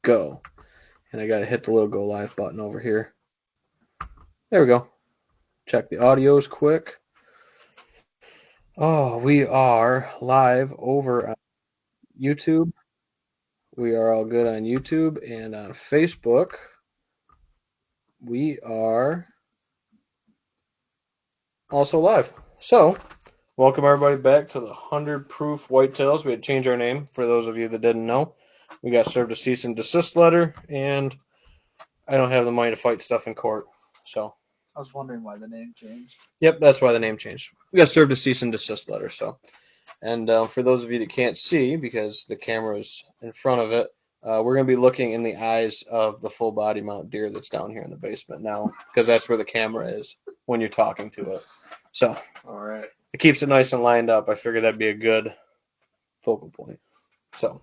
go. And I got to hit the little go live button over here. There we go. Check the audios quick. Oh, we are live over on YouTube. We are all good on YouTube and on Facebook. We are also live. So, welcome everybody back to the 100 Proof Whitetails. We had to change our name for those of you that didn't know. We got served a cease and desist letter, and I don't have the money to fight stuff in court. So, I was wondering why the name changed. yep, that's why the name changed. We got served a cease and desist letter. So, and for those of you that can't see because the camera is in front of it, we're going to be looking in the eyes of the full body mount deer that's down here in the basement now, because that's where the camera is when you're talking to it. So, All right. it keeps it nice and lined up. I figured that'd be a good focal point. So,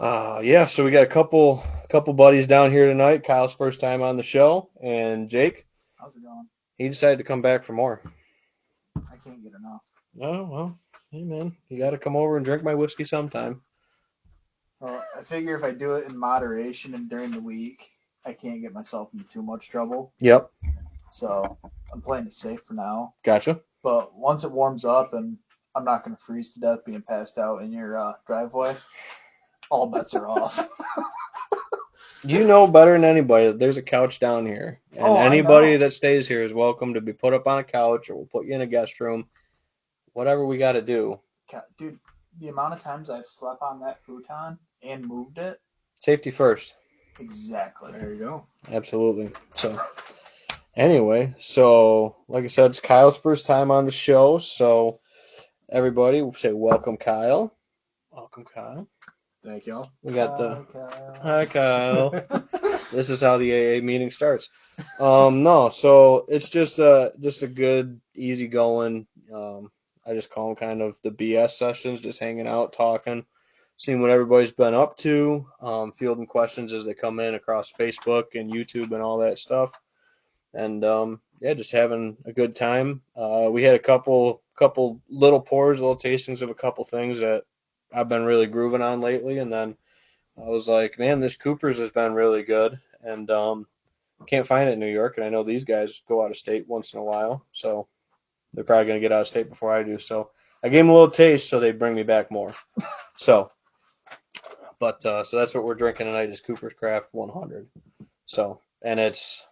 yeah, so we got a couple buddies down here tonight. Kyle's first time on the show, and Jake. How's it going? He decided to come back for more. I can't get enough. Oh, well, hey man, you got to come over and drink my whiskey sometime. Well, I figure if I do it in moderation and during the week, I can't get myself into too much trouble. Yep. So I'm playing it safe for now. Gotcha. But once it warms up and I'm not going to freeze to death being passed out in your driveway, all bets are off. You know better than anybody that there's a couch down here, and anybody that stays here is welcome to be put up on a couch, or we'll put you in a guest room. Whatever we got to do. Dude, the amount of times I've slept on that futon and moved it. Safety first. Exactly. There you go. Absolutely. So, anyway, so like I said, it's Kyle's first time on the show, so everybody will say welcome, Kyle. Welcome, Kyle. Thank y'all. We got Hi, Kyle. This is how the AA meeting starts. No, so it's just a good, easy going. I just call them kind of the BS sessions, just hanging out, talking, seeing what everybody's been up to, fielding questions as they come in across Facebook and YouTube and all that stuff, and yeah, just having a good time. We had a couple little pours, little tastings of a couple things that I've been really grooving on lately, and then I was like, man, this Cooper's has been really good, and can't find it in New York, and I know these guys go out of state once in a while, so they're probably going to get out of state before I do. So I gave them a little taste, so they bring me back more. So, but so that's what we're drinking tonight is Cooper's Craft 100. So, and it's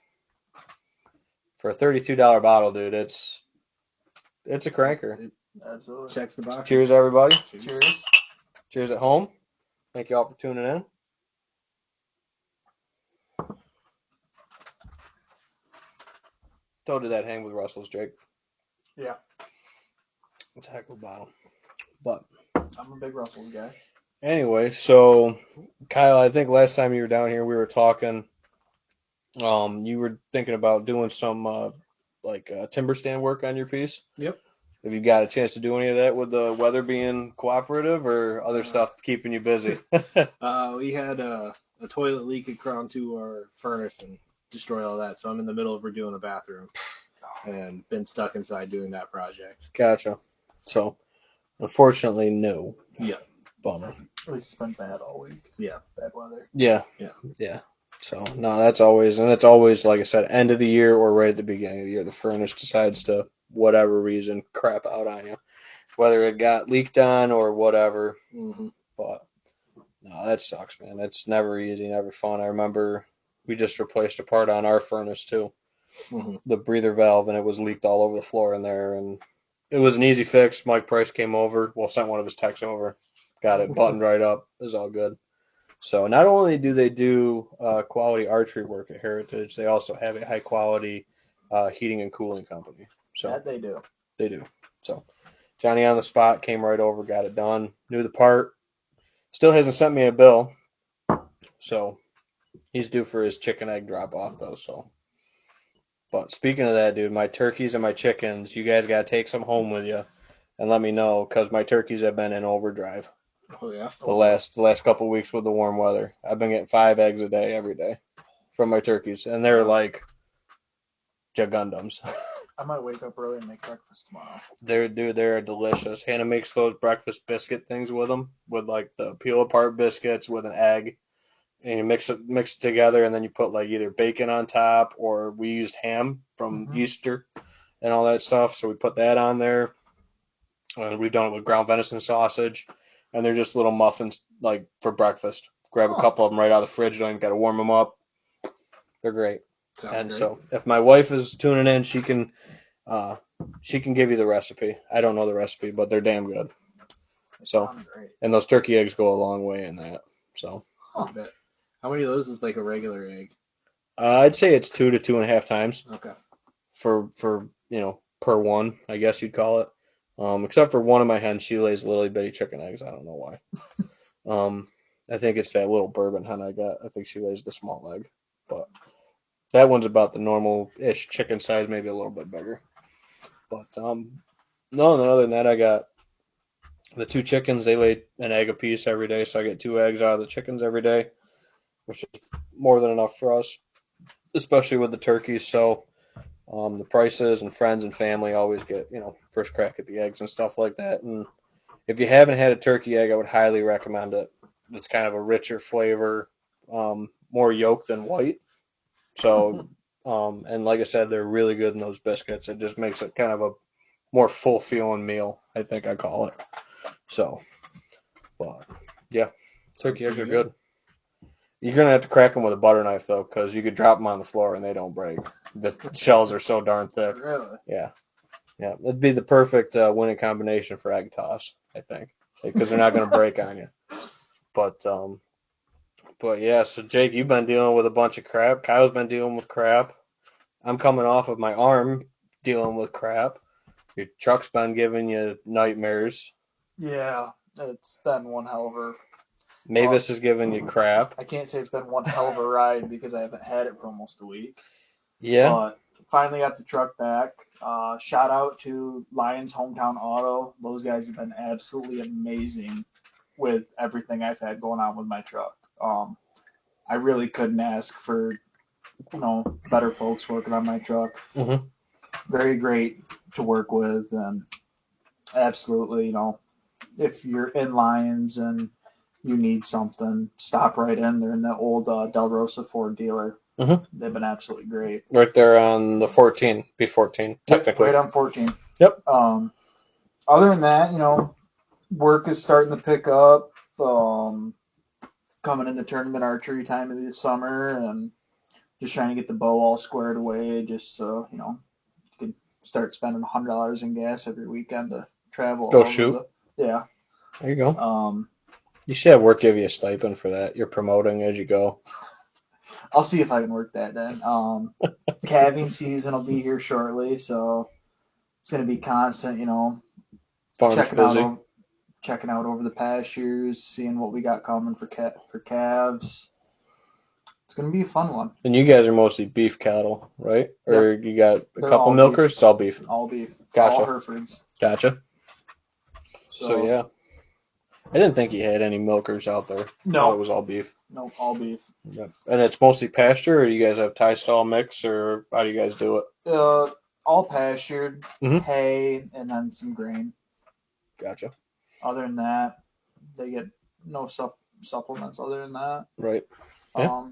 for a $32 bottle, dude. It's a cranker. Absolutely. Checks the box. Cheers, everybody. Cheers. Cheers at home. Thank you all for tuning in. So did that hang with Russell's, Jake? Yeah. It's a heck of a bottle. But I'm a big Russell's guy. anyway, so Kyle, I think last time you were down here, we were talking. You were thinking about doing some timber stand work on your piece. Yep. Have you got a chance to do any of that with the weather being cooperative, or other stuff keeping you busy? We had a toilet leak had crawled to our furnace and destroyed all that. So I'm in the middle of redoing a bathroom and been stuck inside doing that project. Gotcha. So, unfortunately, no. Yeah. Bummer. At least it's been bad all week. Yeah. Bad weather. Yeah. Yeah. So, no, that's always, like I said, end of the year or right at the beginning of the year, the furnace decides to, whatever reason, crap out on you. Whether it got leaked on or whatever. Mm-hmm. But, no, that sucks, man. It's never easy, never fun. I remember we just replaced a part on our furnace, too. Mm-hmm. The breather valve, and it was leaked all over the floor in there. And it was an easy fix. Mike Price came over. Well, sent one of his techs over. Got it buttoned right up. It was all good. So not only do they do quality archery work at Heritage, they also have a high quality heating and cooling company. So That they do. They do. So Johnny on the spot came right over, got it done, knew the part. Still hasn't sent me a bill. So he's due for his chicken egg drop off though. So, but speaking of that, dude, my turkeys and my chickens, you guys got to take some home with you and let me know, because my turkeys have been in overdrive. Oh yeah. The last couple of weeks with the warm weather. I've been getting 5 eggs a day every day from my turkeys, and they're like Jagundams. I might wake up early and make breakfast tomorrow. They're delicious. Hannah makes those breakfast biscuit things with them, with like the peel apart biscuits with an egg, and you mix it together, and then you put like either bacon on top, or we used ham from Mhm. Easter and all that stuff. So we put that on there. We've done it with ground venison sausage, and they're just little muffins like for breakfast. Grab a Huh. couple of them right out of the fridge. Don't even got to warm them up. They're great. Sounds And great. so if my wife is tuning in, she can give you the recipe. I don't know the recipe, but they're damn good. It So, sounds great. and those turkey eggs go a long way in that. So Huh. I bet. How many of those is like a regular egg? I'd say it's 2 to 2.5 times Okay. for per one, I guess you'd call it. Except for one of my hens, she lays little bitty chicken eggs. I don't know why. I think it's that little bourbon hen I got. I think she lays the small egg, but that one's about the normal-ish chicken size, maybe a little bit bigger. But no, and other than that, I got the two chickens. They lay an egg apiece every day, so I get 2 eggs out of the chickens every day, which is more than enough for us, especially with the turkeys. So the prices and friends and family always get first crack at the eggs and stuff like that. And if you haven't had a turkey egg, I would highly recommend it. It's kind of a richer flavor, more yolk than white. So, and like I said, they're really good in those biscuits. It just makes it kind of a more full feeling meal, I think I call it. So, but yeah, turkey eggs are Pretty good. You're gonna have to crack them with a butter knife though, because you could drop them on the floor and they don't break. The shells are so darn thick. Really? Yeah, yeah, it'd be the perfect winning combination for egg toss, I think, because they're not gonna break on you. But yeah, so Jake, you've been dealing with a bunch of crap. Kyle's been dealing with crap. I'm coming off of my arm dealing with crap. Your truck's been giving you nightmares. Yeah, it's been one hell of a. Mavis is giving you crap. I can't say it's been one hell of a ride because I haven't had it for almost a week. Yeah. But finally got the truck back. Shout out to Lions Hometown Auto. Those guys have been absolutely amazing with everything I've had going on with my truck. I really couldn't ask for, better folks working on my truck. Mm-hmm. Very great to work with, and absolutely, if you're in Lions and you need something, stop right in. They're in the old Del Rosa Ford dealer. Mm-hmm. They've been absolutely great. Right there on the 14, B14, technically. Right on 14. Yep. Other than that, work is starting to pick up. Coming into tournament archery time of the summer, and just trying to get the bow all squared away, just so you can start spending $100 in gas every weekend to travel. Go All shoot. over yeah. There you go. Um, You should have work give you a stipend for that. You're promoting as you go. I'll see if I can work that in. Calving season will be here shortly, so it's going to be constant. Farm's checking busy. out over the pastures, seeing what we got coming for calves. It's going to be a fun one. And you guys are mostly beef cattle, right? Or you got a They're couple all milkers? It's all beef. All beef. Gotcha. All Herefords. Gotcha. So, So yeah. I didn't think you had any milkers out there. No. It was all beef. No, all beef. Yep. And it's mostly pasture, or do you guys have tie stall mix, or how do you guys do it? All pastured, Mhm. hay, and then some grain. Gotcha. Other than that, they get no supplements. Other than that, Right. Yeah.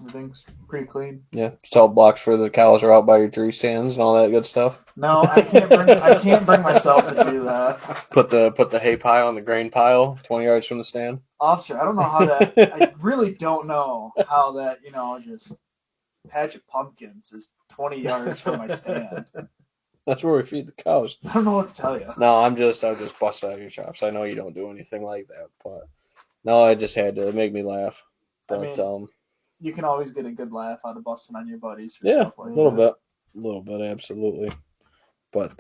Everything's pretty clean. Yeah. Salt blocks for the cows are out by your tree stands and all that good stuff. No, I can't bring myself to do that. Put the hay pile on the grain pile, 20 yards from the stand. Officer, I don't know how that. I really don't know how that. Just patch of pumpkins is 20 yards from my stand. That's where we feed the cows. I don't know what to tell you. No, I'm just busting out your chops. I know you don't do anything like that, but no, I just had to make me laugh. But you can always get a good laugh out of busting on your buddies for yeah, stuff like a little that. bit, absolutely. But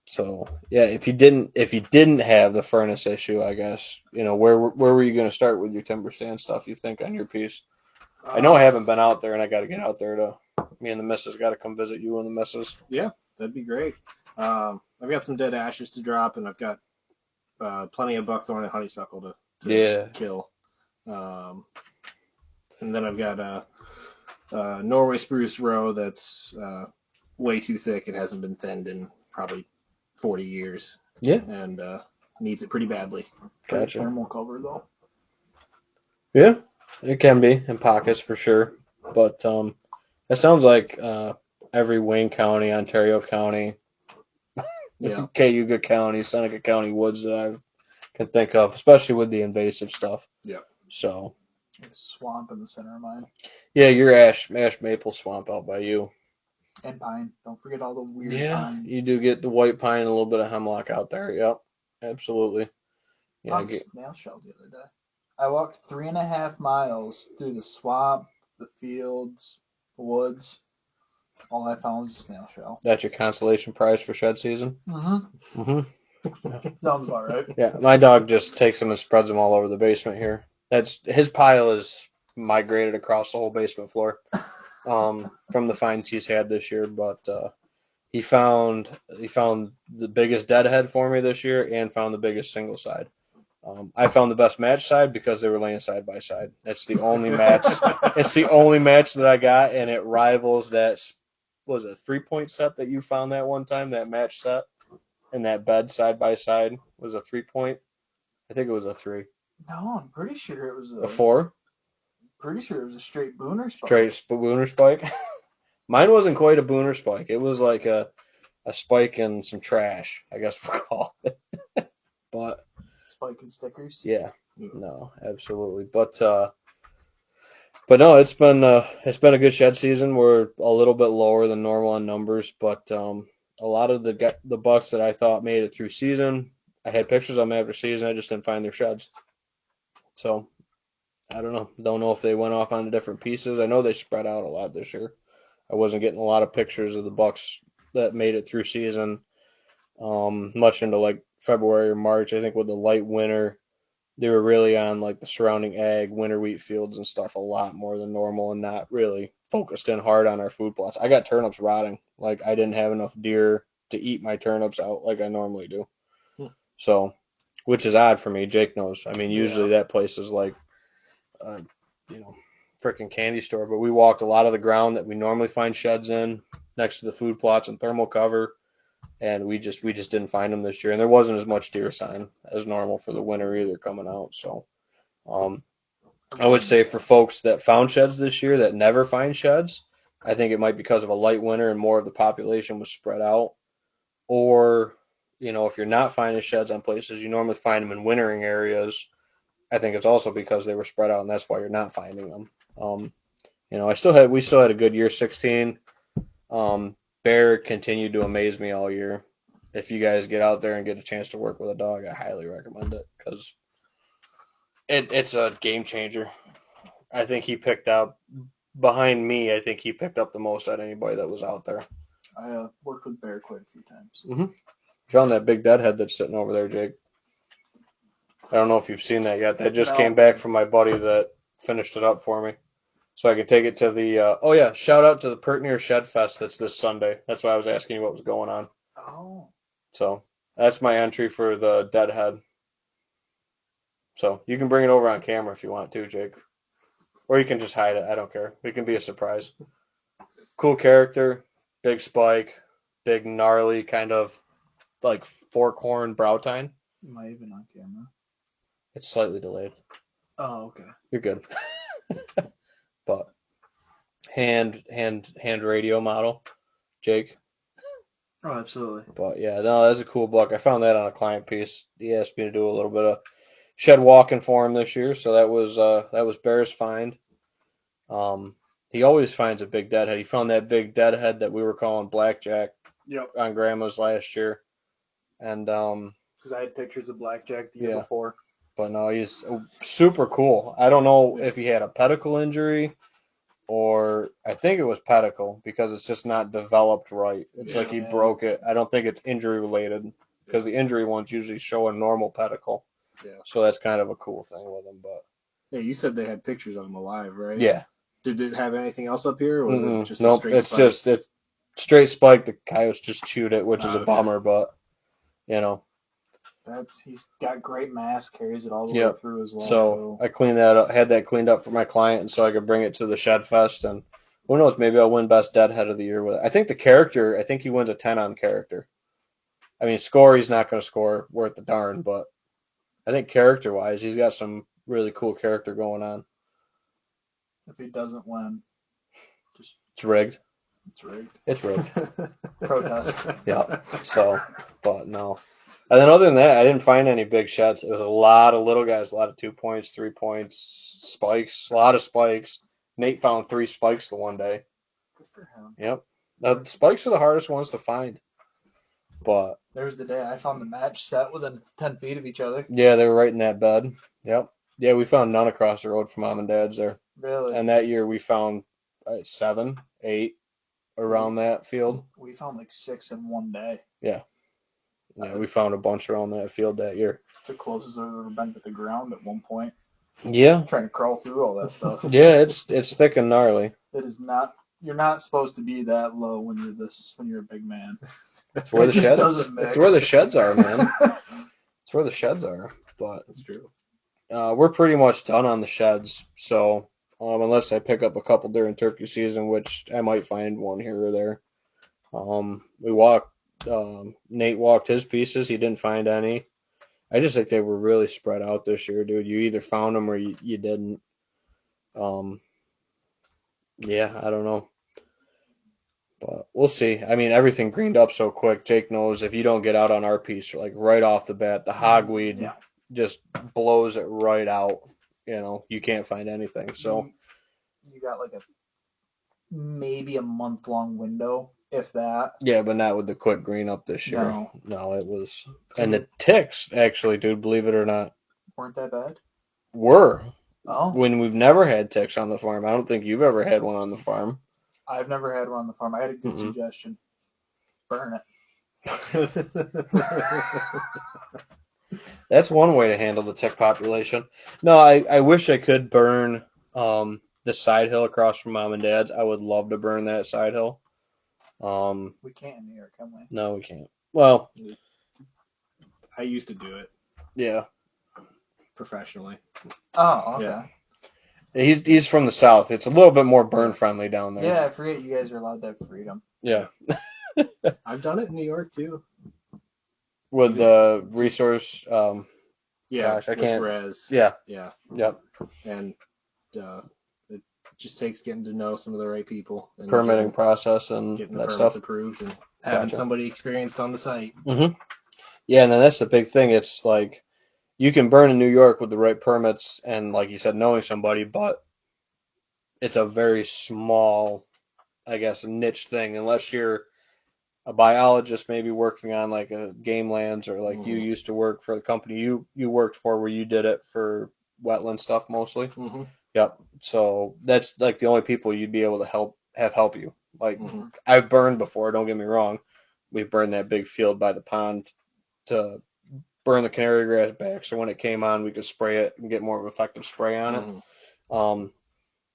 so yeah, if you didn't have the furnace issue, I guess where were you going to start with your timber stand stuff? You think on your piece? I know I haven't been out there, and I got to get out there to. Me and the missus got to come visit you and the missus. Yeah, that'd be great. I've got some dead ashes to drop, and I've got plenty of buckthorn and honeysuckle to kill. And then I've got a Norway spruce row that's way too thick. It hasn't been thinned in probably 40 years. Yeah. And needs it pretty badly. Gotcha. Thermal cover though. Yeah. It can be in pockets for sure, but it sounds like every Wayne County, Ontario County, Yeah. Cayuga County, Seneca County woods that I can think of, especially with the invasive stuff. Yeah. So Swamp in the center of mine. yeah, your ash maple swamp out by you. And pine. Don't forget all the weird Yeah, pine. you do get the white pine and a little bit of hemlock out there. Yep, absolutely. Yeah, Found a snail shell the other day. I walked 3.5 miles through the swamp, the fields, the woods. All I found was a snail shell. that's your consolation prize for shed season. Mm-hmm. hmm Sounds about right. Yeah, my dog just takes them and spreads them all over the basement here. That's his pile is migrated across the whole basement floor from the finds he's had this year. But he found the biggest deadhead for me this year and found the biggest single side. I found the best match side because they were laying side by side. That's the only match. It's the only match that I got, and it rivals that. Was it 3-point set that you found that one time? That match set and that bed side by side was a 3-point. I think it was a 3. No, I'm pretty sure it was A 4 Pretty sure it was a straight booner spike. straight booner spike. Mine wasn't quite a booner spike. It was like a spike and some trash, I guess we'll call it. But Spike and stickers. yeah, no, absolutely. But no, it's been a good shed season. We're a little bit lower than normal on numbers, but a lot of the bucks that I thought made it through season, I had pictures of them after season. I just didn't find their sheds. So I don't know. Don't know if they went off onto different pieces. I know they spread out a lot this year. I wasn't getting a lot of pictures of the bucks that made it through season, much into like February or March. I think with the light winter, they were really on like the surrounding ag, winter wheat fields and stuff a lot more than normal, and not really focused in hard on our food plots. I got turnips rotting. Like I didn't have enough deer to eat my turnips out like I normally do. Hmm. So, which is odd for me. Jake knows. I mean, usually Yeah. that place is like uh, you know, freaking candy store. But we walked a lot of the ground that we normally find sheds in, next to the food plots and thermal cover, and we just didn't find them this year. And there wasn't as much deer sign as normal for the winter either coming out. So um, I would say for folks that found sheds this year that never find sheds, I think it might be because of a light winter and more of the population was spread out. Or, if you're not finding sheds on places, you normally find them in wintering areas. I think it's also because they were spread out, and that's why you're not finding them. Um, we still had a good year 16. Bear continued to amaze me all year. If you guys get out there and get a chance to work with a dog, I highly recommend it because it's a game changer. I think he picked up behind me. I think he picked up the most out of anybody that was out there. I worked with Bear quite a few times. Mm-hmm. Found that big deadhead that's sitting over there, Jake. I don't know if you've seen that yet. That just came back from my buddy that finished it up for me. So I can take it to the, oh yeah, shout out to the Pertnear Shed Fest that's this Sunday. That's why I was asking you what was going on. Oh. So that's my entry for the Deadhead. So you can bring it over on camera if you want to, Jake. Or you can just hide it. I don't care. It can be a surprise. Cool character, big spike, big gnarly kind of like fork horn brow tine. Am I even on camera? It's slightly delayed. Oh, okay. You're good. But hand radio model, Jake. Oh, absolutely. But yeah, no, that's a cool book. I found that on a client piece. He asked me to do a little bit of shed walking for him this year, so that was Bear's find. Um, he always finds a big deadhead. He found that big deadhead that we were calling blackjack Yep. on Grandma's last year, and Because I had pictures of Blackjack the year yeah, before. but no, he's super cool. I don't know if he had a pedicle injury or I think it was pedicle because it's just not developed right. It's like he Yeah. broke it. I don't think it's injury related because the injury ones usually show a normal pedicle. Yeah. So that's kind of a cool thing with him. But Yeah, you said they had pictures of him alive, right? yeah, Did it have anything else up here, or was it just a nope. straight It's spike? just it's straight spike. The coyotes just chewed it, which is a Okay. bummer. But you know, He's got great mass, carries it all the way Yep. through as well. So I cleaned that up, had that cleaned up for my client, and so I could bring it to the Shed Fest. And who knows, maybe I'll win Best Deadhead of the Year with it. I think the character, I think he wins a 10 on character. I mean, score, he's not going to score worth the darn, but I think character wise, he's got some really cool character going on. If he doesn't win, It's rigged. it's rigged. It's rigged. Protest. Yeah. So, but no. And then other than that, I didn't find any big shots. It was a lot of little guys, a lot of 2 points, 3 points, spikes, a lot of spikes. Nate found 3 spikes the one day. Good for him. Yep. The spikes are the hardest ones to find. But There's the day I found the match set within 10 feet of each other. yeah, they were right in that bed. Yep. Yeah, we found none across the road from Mom and Dad's there. Really? And that year we found 7, 8 around that field. We found like 6 in one day. Yeah, we found a bunch around that field that year. It's the closest I've ever been to the ground at one point. Yeah. Trying to crawl through all that stuff. Yeah, it's thick and gnarly. It is not. You're not supposed to be that low when you're a big man. It's where the just sheds. doesn't mix. It's where the sheds are, man. It's where the sheds are. But That's true. we're pretty much done on the sheds. So unless I pick up a couple during turkey season, which I might find one here or there. We walked. Nate walked his pieces. He didn't find any. I just think they were really spread out this year, dude. You either found them or you didn't. Yeah, I don't know. But we'll see. I mean, everything greened up so quick. Jake knows if you don't get out on our piece, like right off the bat, the hogweed just blows it right out. You can't find anything. So you got like maybe a month-long window, if that. yeah, but not with the quick green up this year. No, it was. And the ticks, actually, dude, believe it or not, weren't that bad. were. Oh, When we've never had ticks on the farm. I don't think you've ever had one on the farm. I've never had one on the farm. I had a good suggestion. Burn it. That's one way to handle the tick population. No, I wish I could burn the side hill across from Mom and Dad's. I would love to burn that side hill. We can't in New York, can we? No, we can't. Well, I used to do it yeah. professionally. Oh, okay. Yeah. He's from the south. It's a little bit more burn friendly down there. Yeah, I forget you guys are allowed to have freedom. Yeah. I've done it in New York too. With the resource. Yeah. Gosh, I can't. Res. Yeah. Yeah. Yep. And it just takes getting to know some of the right people. And Permitting process and getting the that permits stuff. approved and having Gotcha. somebody experienced on the site. Mm-hmm. Yeah, and then that's the big thing. It's like you can burn in New York with the right permits and, like you said, knowing somebody, but it's a very small, I guess, niche thing. Unless you're a biologist, maybe working on like a game lands, or like you used to work for the company you worked for, where you did it for wetland stuff mostly. Mm-hmm. Yep. So that's like the only people you'd be able to help you. Like Mm-hmm. I've burned before. Don't get me wrong. We've burned that big field by the pond to burn the canary grass back, so when it came on, we could spray it and get more of an effective spray on it. Mm-hmm.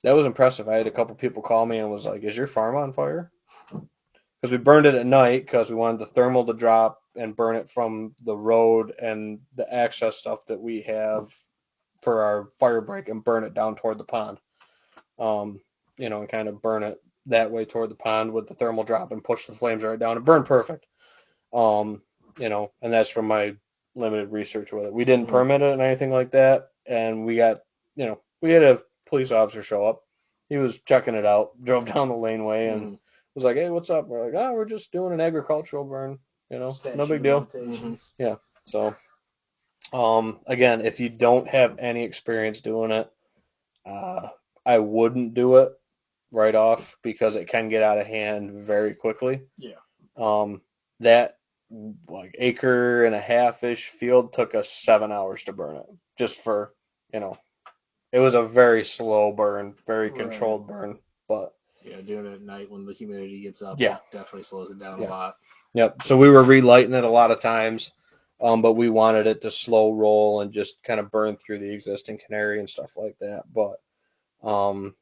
That was impressive. I had a couple people call me and was like, "Is your farm on fire?" Because we burned it at night because we wanted the thermal to drop and burn it from the road and the access stuff that we have for our fire break and burn it down toward the pond. And kind of burn it that way toward the pond with the thermal drop and push the flames right down. It burned perfect. And that's from my limited research with it. We didn't permit it and anything like that. And we got, we had a police officer show up. He was checking it out, drove down the laneway and was like, "Hey, what's up?" We're like, "Oh, we're just doing an agricultural burn, no big deal." Yeah. So, again, if you don't have any experience doing it, I wouldn't do it right off because it can get out of hand very quickly. Yeah. That like acre and a half-ish field took us 7 hours to burn it just for, it was a very slow burn, very controlled burn, but yeah, doing it at night when the humidity gets up, Yeah. it definitely slows it down a lot. Yep. So we were relighting it a lot of times, but we wanted it to slow roll and just kind of burn through the existing canary and stuff like that. But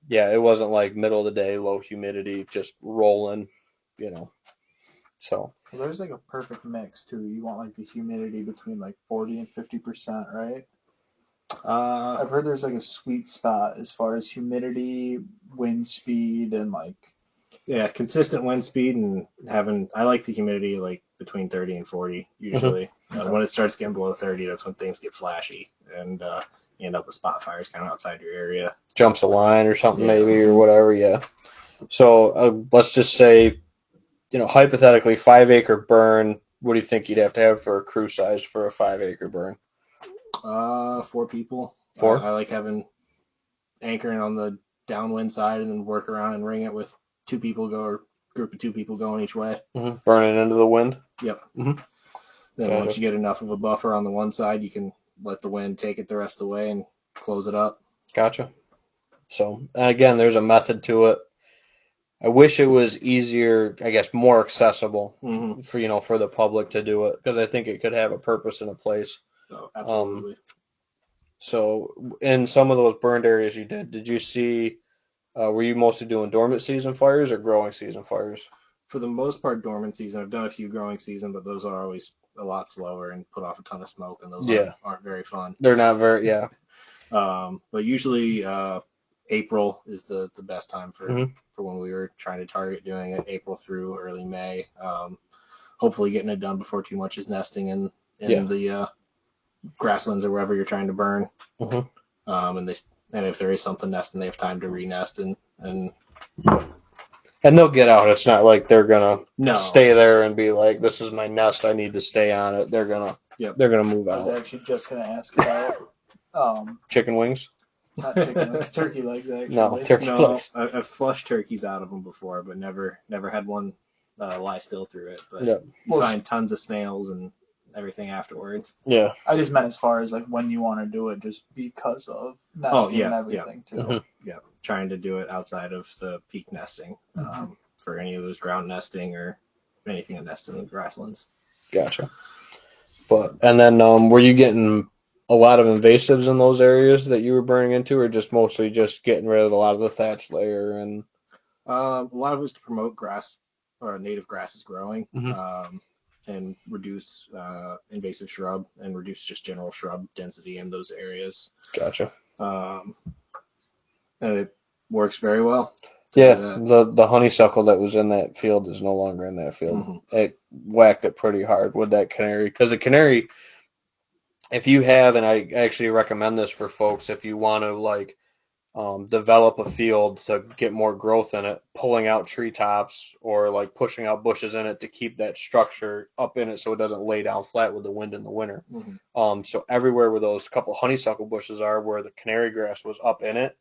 yeah, it wasn't like middle of the day, low humidity, just rolling, So Well, there's like a perfect mix too. You want like the humidity between like 40 and 50%, right? I've heard there's like a sweet spot as far as humidity, wind speed, and like. Yeah, consistent wind speed and I like the humidity like between 30 and 40 usually. When it starts getting below 30, that's when things get flashy. And you end up with spot fires kind of outside your area. Jumps a line or something Yeah. maybe or whatever. Yeah. So let's just say, hypothetically, 5 acre burn. What do you think you'd have to have for a crew size for a 5 acre burn? 4 people. 4? I like having anchoring on the downwind side and then work around and ring it with 2 people go or group of 2 people going each way. Mm-hmm. Burning into the wind. Yep. Mm-hmm. Then Gotcha. once you get enough of a buffer on the one side, you can let the wind take it the rest of the way and close it up. Gotcha. So again, there's a method to it. I wish it was easier, I guess, more accessible for the public to do it, because I think it could have a purpose and a place. Oh, absolutely. So in some of those burned areas did you see, were you mostly doing dormant season fires or growing season fires? For the most part, dormant season. I've done a few growing season, but those are always a lot slower and put off a ton of smoke, and those aren't very fun. They're not very, yeah. But usually April is the best time for when we were trying to target doing it, April through early May. Hopefully getting it done before too much is nesting in the grasslands or wherever you're trying to burn. And if there is something nesting, they have time to re-nest and they'll get out. It's not like they're gonna No. stay there and be like, "This is my nest. I need to stay on it." They're gonna move I out. was actually just gonna ask about Chicken wings? not chicken legs, turkey legs actually. No, turkey legs. I've flushed turkeys out of them before, but never had one lie still through it. But Yeah. you find tons of snails and everything afterwards. Yeah. I just meant as far as like when you want to do it, just because of nesting and everything too. Mhm. Yeah, trying to do it outside of the peak nesting for any of those ground nesting or anything that nests in the grasslands. Gotcha. And then were you getting a lot of invasives in those areas that you were burning into, or just mostly just getting rid of a lot of the thatch layer and? A lot of it was to promote grass or native grasses growing. And reduce invasive shrub and reduce just general shrub density in those areas. Gotcha. And it works very well. Yeah, the honeysuckle that was in that field is no longer in that field. It whacked it pretty hard with that canary, because the canary, if you have, and I actually recommend this for folks, if you want to develop a field to get more growth in it, pulling out treetops or pushing out bushes in it to keep that structure up in it so it doesn't lay down flat with the wind in the winter. So everywhere where those couple honeysuckle bushes are, where the canary grass was up in it,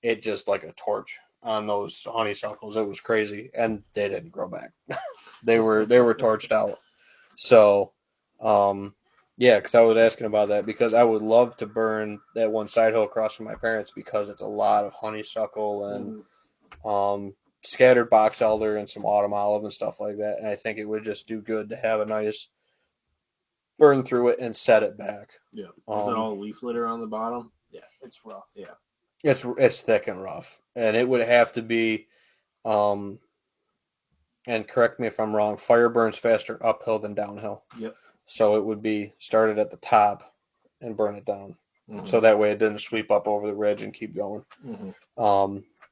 it just like a torch on those honeysuckles. It was crazy, and they didn't grow back. they were torched out. So yeah, because I was asking about that, because I would love to burn that one side hill across from my parents, because it's a lot of honeysuckle and scattered box elder and some autumn olive and stuff like that. And I think it would just do good to have a nice burn through it and set it back. Yeah. Is it all leaf litter on the bottom? Yeah, it's rough. Yeah. It's thick and rough, and it would have to be, and correct me if I'm wrong, fire burns faster uphill than downhill. Yep. So it would be started at the top and burn it down. So that way it didn't sweep up over the ridge and keep going.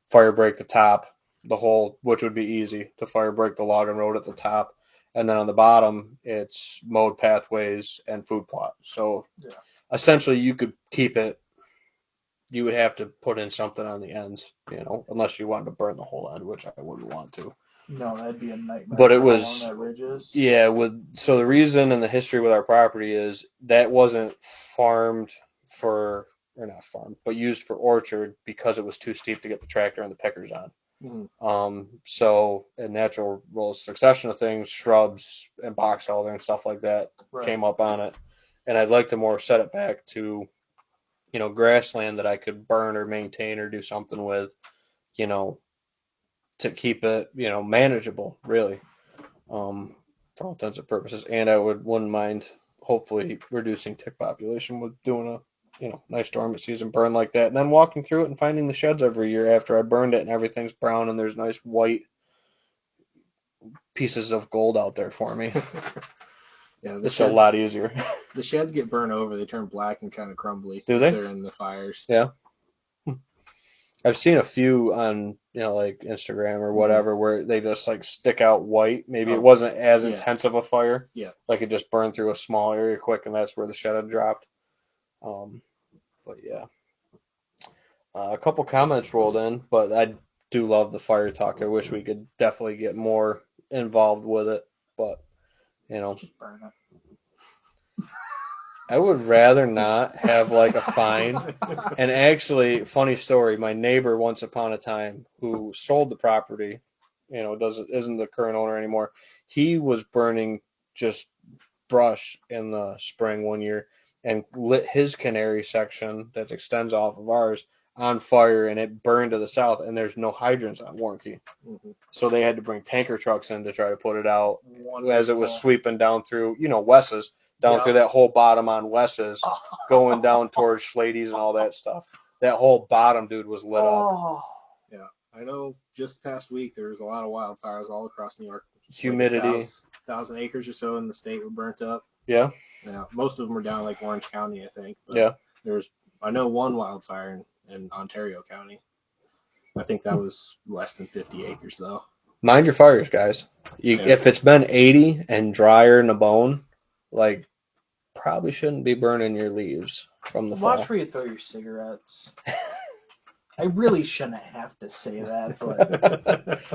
Fire break the top, the whole, which would be easy to fire break the log and road at the top. And then on the bottom, it's mowed pathways and food plot. So essentially you could keep it, you would have to put in something on the ends, unless you wanted to burn the whole end, which I wouldn't want to. No, that'd be a nightmare. But it how was, long that ridge is. yeah, so the reason and the history with our property is that wasn't farmed for, or not farmed, but used for orchard, because it was too steep to get the tractor and the pickers on. So a natural succession of things, shrubs and box elder and stuff like that came up on it. And I'd like to more set it back to, grassland that I could burn or maintain or do something with, to keep it, manageable, really, for all intents and purposes. And I wouldn't mind, hopefully, reducing tick population with doing a, nice dormant season burn like that, and then walking through it and finding the sheds every year after I burned it and everything's brown and there's nice white pieces of gold out there for me. Yeah, it's a lot easier. The sheds get burned over; they turn black and kind of crumbly. Do they? They're in the fires. Yeah. I've seen a few on, like Instagram or whatever, where they just stick out white. Maybe it wasn't as intense of a fire. Yeah. Like it just burned through a small area quick, and that's where the shed had dropped. But But yeah, a couple comments rolled in, but I do love the fire talk. I wish we could definitely get more involved with it, but you know, Just burn it. I would rather not have like a fine. And actually, funny story, my neighbor once upon a time who sold the property, isn't the current owner anymore. He was burning just brush in the spring one year and lit his canary section that extends off of ours on fire, and it burned to the south, and there's no hydrants on warranty. Mhm. So they had to bring tanker trucks in to try to put it out as it was Wonderful. sweeping down through, Wes's, down through Yep. that whole bottom on Wes's, going down towards Schlady's and all that stuff. That whole bottom, dude, was lit up. Oh, Yeah, I know. Just past week, there was a lot of wildfires all across New York. Humidity. Like 1,000 acres or so in the state were burnt up. Yeah. Yeah, most of them were down like Orange County, I think. But Yeah. I know one wildfire in Ontario County. I think that was less than 50 acres though. Mind your fires, guys. Yeah. If it's been 80 and drier than a bone, like, probably shouldn't be burning your leaves from the watch fall. where you throw your cigarettes. I really shouldn't have to say that, but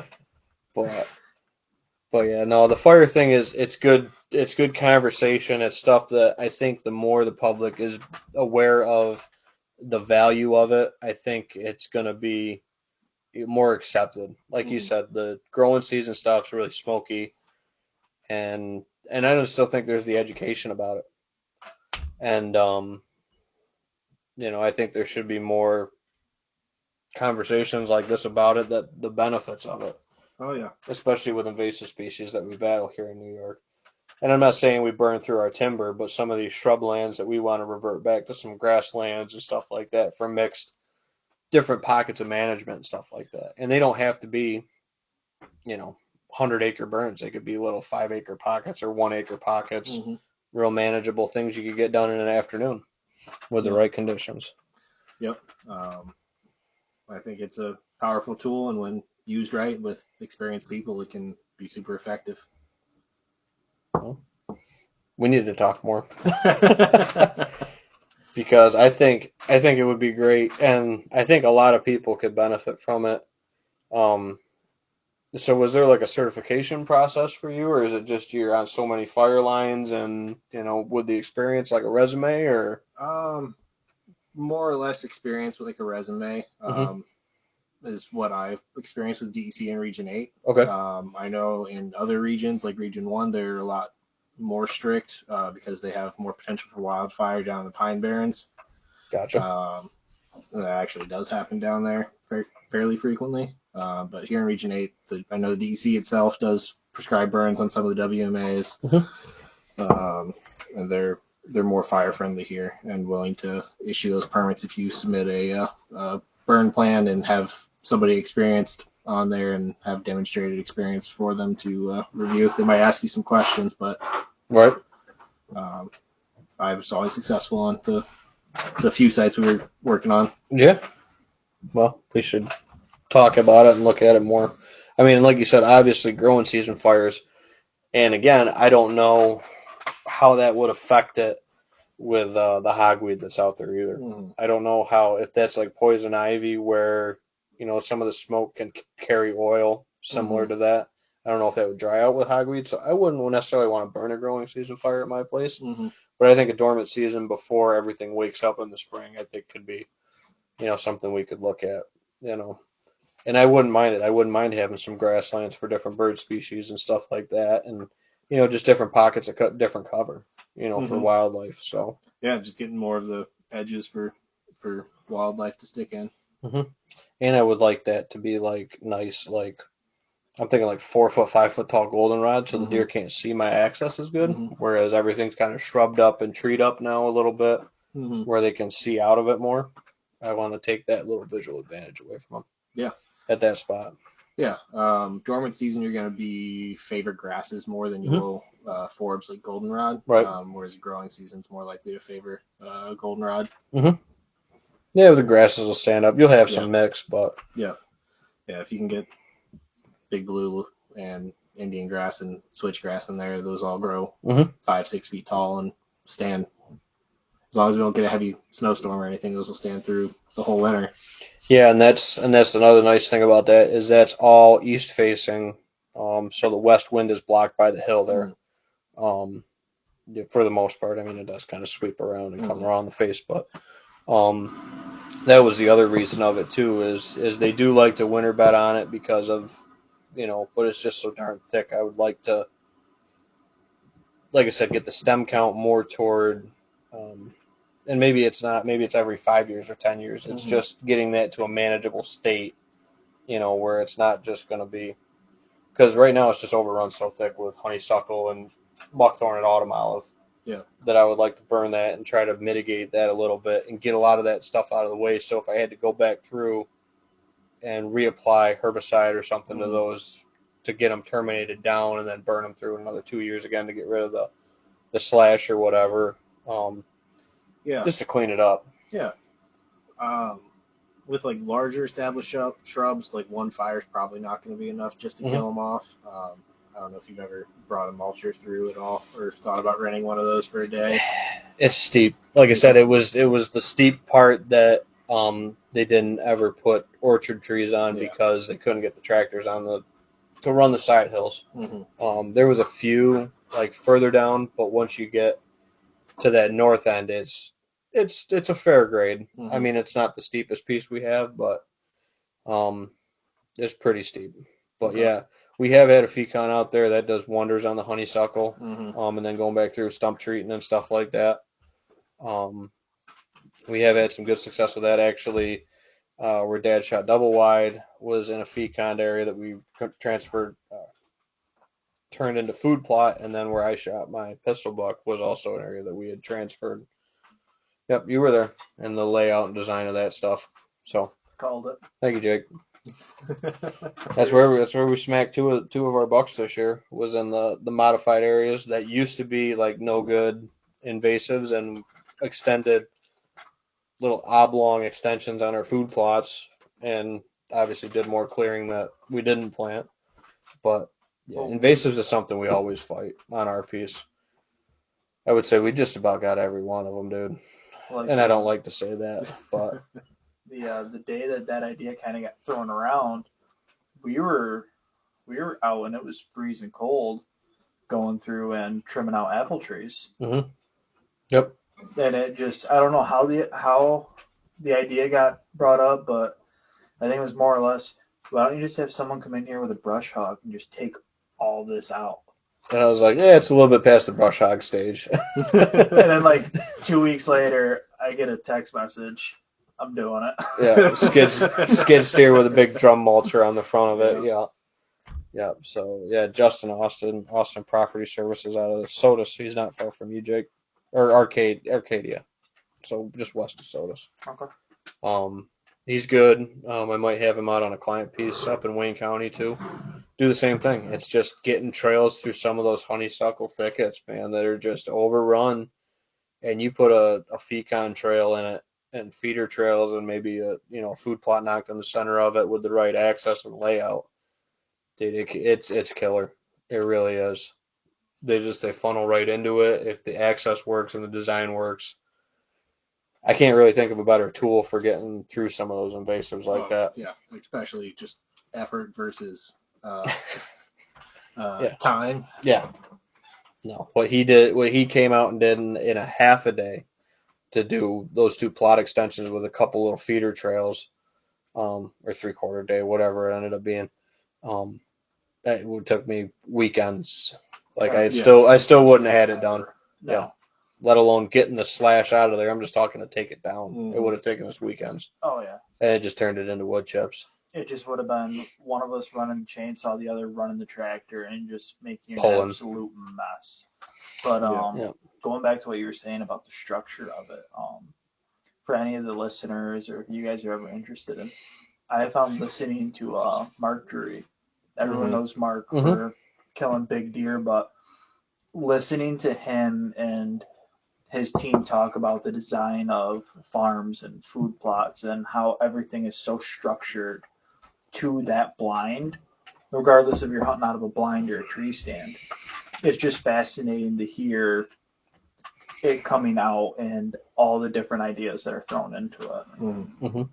But yeah, no, the fire thing it's good. It's good conversation. It's stuff that I think the more the public is aware of the value of it, I think it's gonna be more accepted. Like you said, the growing season stuff's really smoky, and I don't still think there's the education about it. And I think there should be more conversations like this about it, that the benefits of it, Oh yeah. especially with invasive species that we battle here in New York. And I'm not saying we burn through our timber, but some of these shrublands that we want to revert back to some grasslands and stuff like that for mixed different pockets of management and stuff like that. And they don't have to be, 100-acre burns. They could be little 5-acre pockets or 1-acre pockets, real manageable things you could get done in an afternoon with the right conditions. Yep. I think it's a powerful tool, and when used right with experienced people, it can be super effective. We need to talk more because I think it would be great, and I think a lot of people could benefit from it. So was there like a certification process for you, or is it just you're on so many fire lines and with the experience like a resume, or? More or less experience with like a resume. Is what I've experienced with DEC in Region 8. Okay. I know in other regions, like Region 1, they're a lot more strict because they have more potential for wildfire down in the Pine Barrens. Gotcha. That actually does happen down there fairly frequently. But here in Region 8, I know the DEC itself does prescribe burns on some of the WMAs. And they're more fire friendly here and willing to issue those permits if you submit a burn plan and have somebody experienced on there and have demonstrated experience for them to review. They might ask you some questions, but right. I was always successful on the few sites we were working on. Yeah. Well, we should talk about it and look at it more. I mean, like you said, obviously growing season fires, and again, I don't know how that would affect it with the hogweed that's out there either. I don't know if that's like poison ivy where some of the smoke can carry oil similar to that. I don't know if that would dry out with hogweed, so I wouldn't necessarily want to burn a growing season fire at my place. But I think a dormant season before everything wakes up in the spring, I think could be something we could look at. And I wouldn't mind it. I wouldn't mind having some grasslands for different bird species and stuff like that, and just different pockets of different cover, for wildlife. So yeah, just getting more of the edges for wildlife to stick in. And I would like that to be like nice, like I'm thinking like 4 foot, 5 foot tall goldenrod, so the deer can't see my access as good. Whereas everything's kind of shrubbed up and treed up now a little bit, where they can see out of it more. I want to take that little visual advantage away from them. Yeah. At that spot. Yeah. Dormant season, you're going to favor grasses more than you will forbs like goldenrod. Right. Whereas growing season's more likely to favor goldenrod. Yeah, the grasses will stand up. You'll have some mix, but yeah, if you can get big blue and Indian grass and switchgrass in there, those all grow 5-6 feet tall and stand as long as we don't get a heavy snowstorm or anything, those will stand through the whole winter. Yeah, and that's another nice thing about that is that's all east facing. So the west wind is blocked by the hill there. Um, yeah, for the most part, I mean it does kind of sweep around and come around the face, but that was the other reason of it too is they do like to winter bed on it because of but it's just so darn thick. I would like to, like I said, get the stem count more toward, and maybe it's not, maybe it's every 5 years or 10 years. It's just getting that to a manageable state, where it's not just going to be, because right now it's just overrun so thick with honeysuckle and buckthorn and autumn olive. Yeah. That I would like to burn that and try to mitigate that a little bit and get a lot of that stuff out of the way. So if I had to go back through and reapply herbicide or something to those to get them terminated down and then burn them through another 2 years again to get rid of the slash or whatever, just to clean it up. Yeah. With like larger established shrubs, like one fire is probably not going to be enough just to kill them off. I don't know if you've ever brought a mulcher through at all or thought about renting one of those for a day. It's steep. Like I said, it was the steep part that they didn't ever put orchard trees on because they couldn't get the tractors on to run the side hills. There was a few like further down, but once you get to that north end, it's a fair grade. I mean, it's not the steepest piece we have, but it's pretty steep. But yeah, we have had a pecan out there that does wonders on the honeysuckle, and then going back through stump treating and stuff like that. We have had some good success with that actually. Where Dad shot double wide was in a pecan area that we transferred, turned into food plot, and then where I shot my pistol buck was also an area that we had transferred. Yep, you were there in the layout and design of that stuff. So Called it. thank you, Jake. That's where we smacked two of our bucks this year. Was in the modified areas that used to be like no good invasives and extended little oblong extensions on our food plots, and obviously did more clearing that we didn't plant. But yeah, invasives is something we always fight on our piece. I would say we just about got every one of them, dude. And I don't like to say that, but the day that idea kind of got thrown around, we were out and it was freezing cold, going through and trimming out apple trees. Yep. And it just, I don't know how the idea got brought up, but I think it was more or less, why don't you just have someone come in here with a brush hog and just take all this out? And I was like, yeah, it's a little bit past the brush hog stage. And then like 2 weeks later, I get a text message. I'm doing it. Yeah, skid steer with a big drum mulcher on the front of it. Yeah. So yeah, Justin Austin Property Services out of Sodas. He's not far from you, Jake, or Arcadia. So just west of Sodas. Okay. He's good. I might have him out on a client piece up in Wayne County too. Do the same thing. It's just getting trails through some of those honeysuckle thickets, man, that are just overrun. And you put a pecan trail in it and feeder trails and maybe a food plot knocked in the center of it with the right access and layout. Dude, it's killer. It really is. They funnel right into it if the access works and the design works. I can't really think of a better tool for getting through some of those invasives like that. Yeah, especially just effort versus time. Yeah. No, what he came out and did in a half a day to do those two plot extensions with a couple little feeder trails, or 3/4 day, whatever it ended up being. That took me weekends. Like I still wouldn't have had it done. No. Yeah. Let alone getting the slash out of there. I'm just talking to take it down. It would have taken us weekends. Oh yeah. And it just turned it into wood chips. It just would have been one of us running the chainsaw, the other running the tractor, and just making an absolute mess. But going back to what you were saying about the structure of it, for any of the listeners or if you guys are ever interested in, I found listening to Mark Drury. Everyone knows Mark for killing big deer, but listening to him and his team talk about the design of farms and food plots and how everything is so structured to that blind, regardless if you're hunting out of a blind or a tree stand. It's just fascinating to hear it coming out and all the different ideas that are thrown into it. Mm-hmm.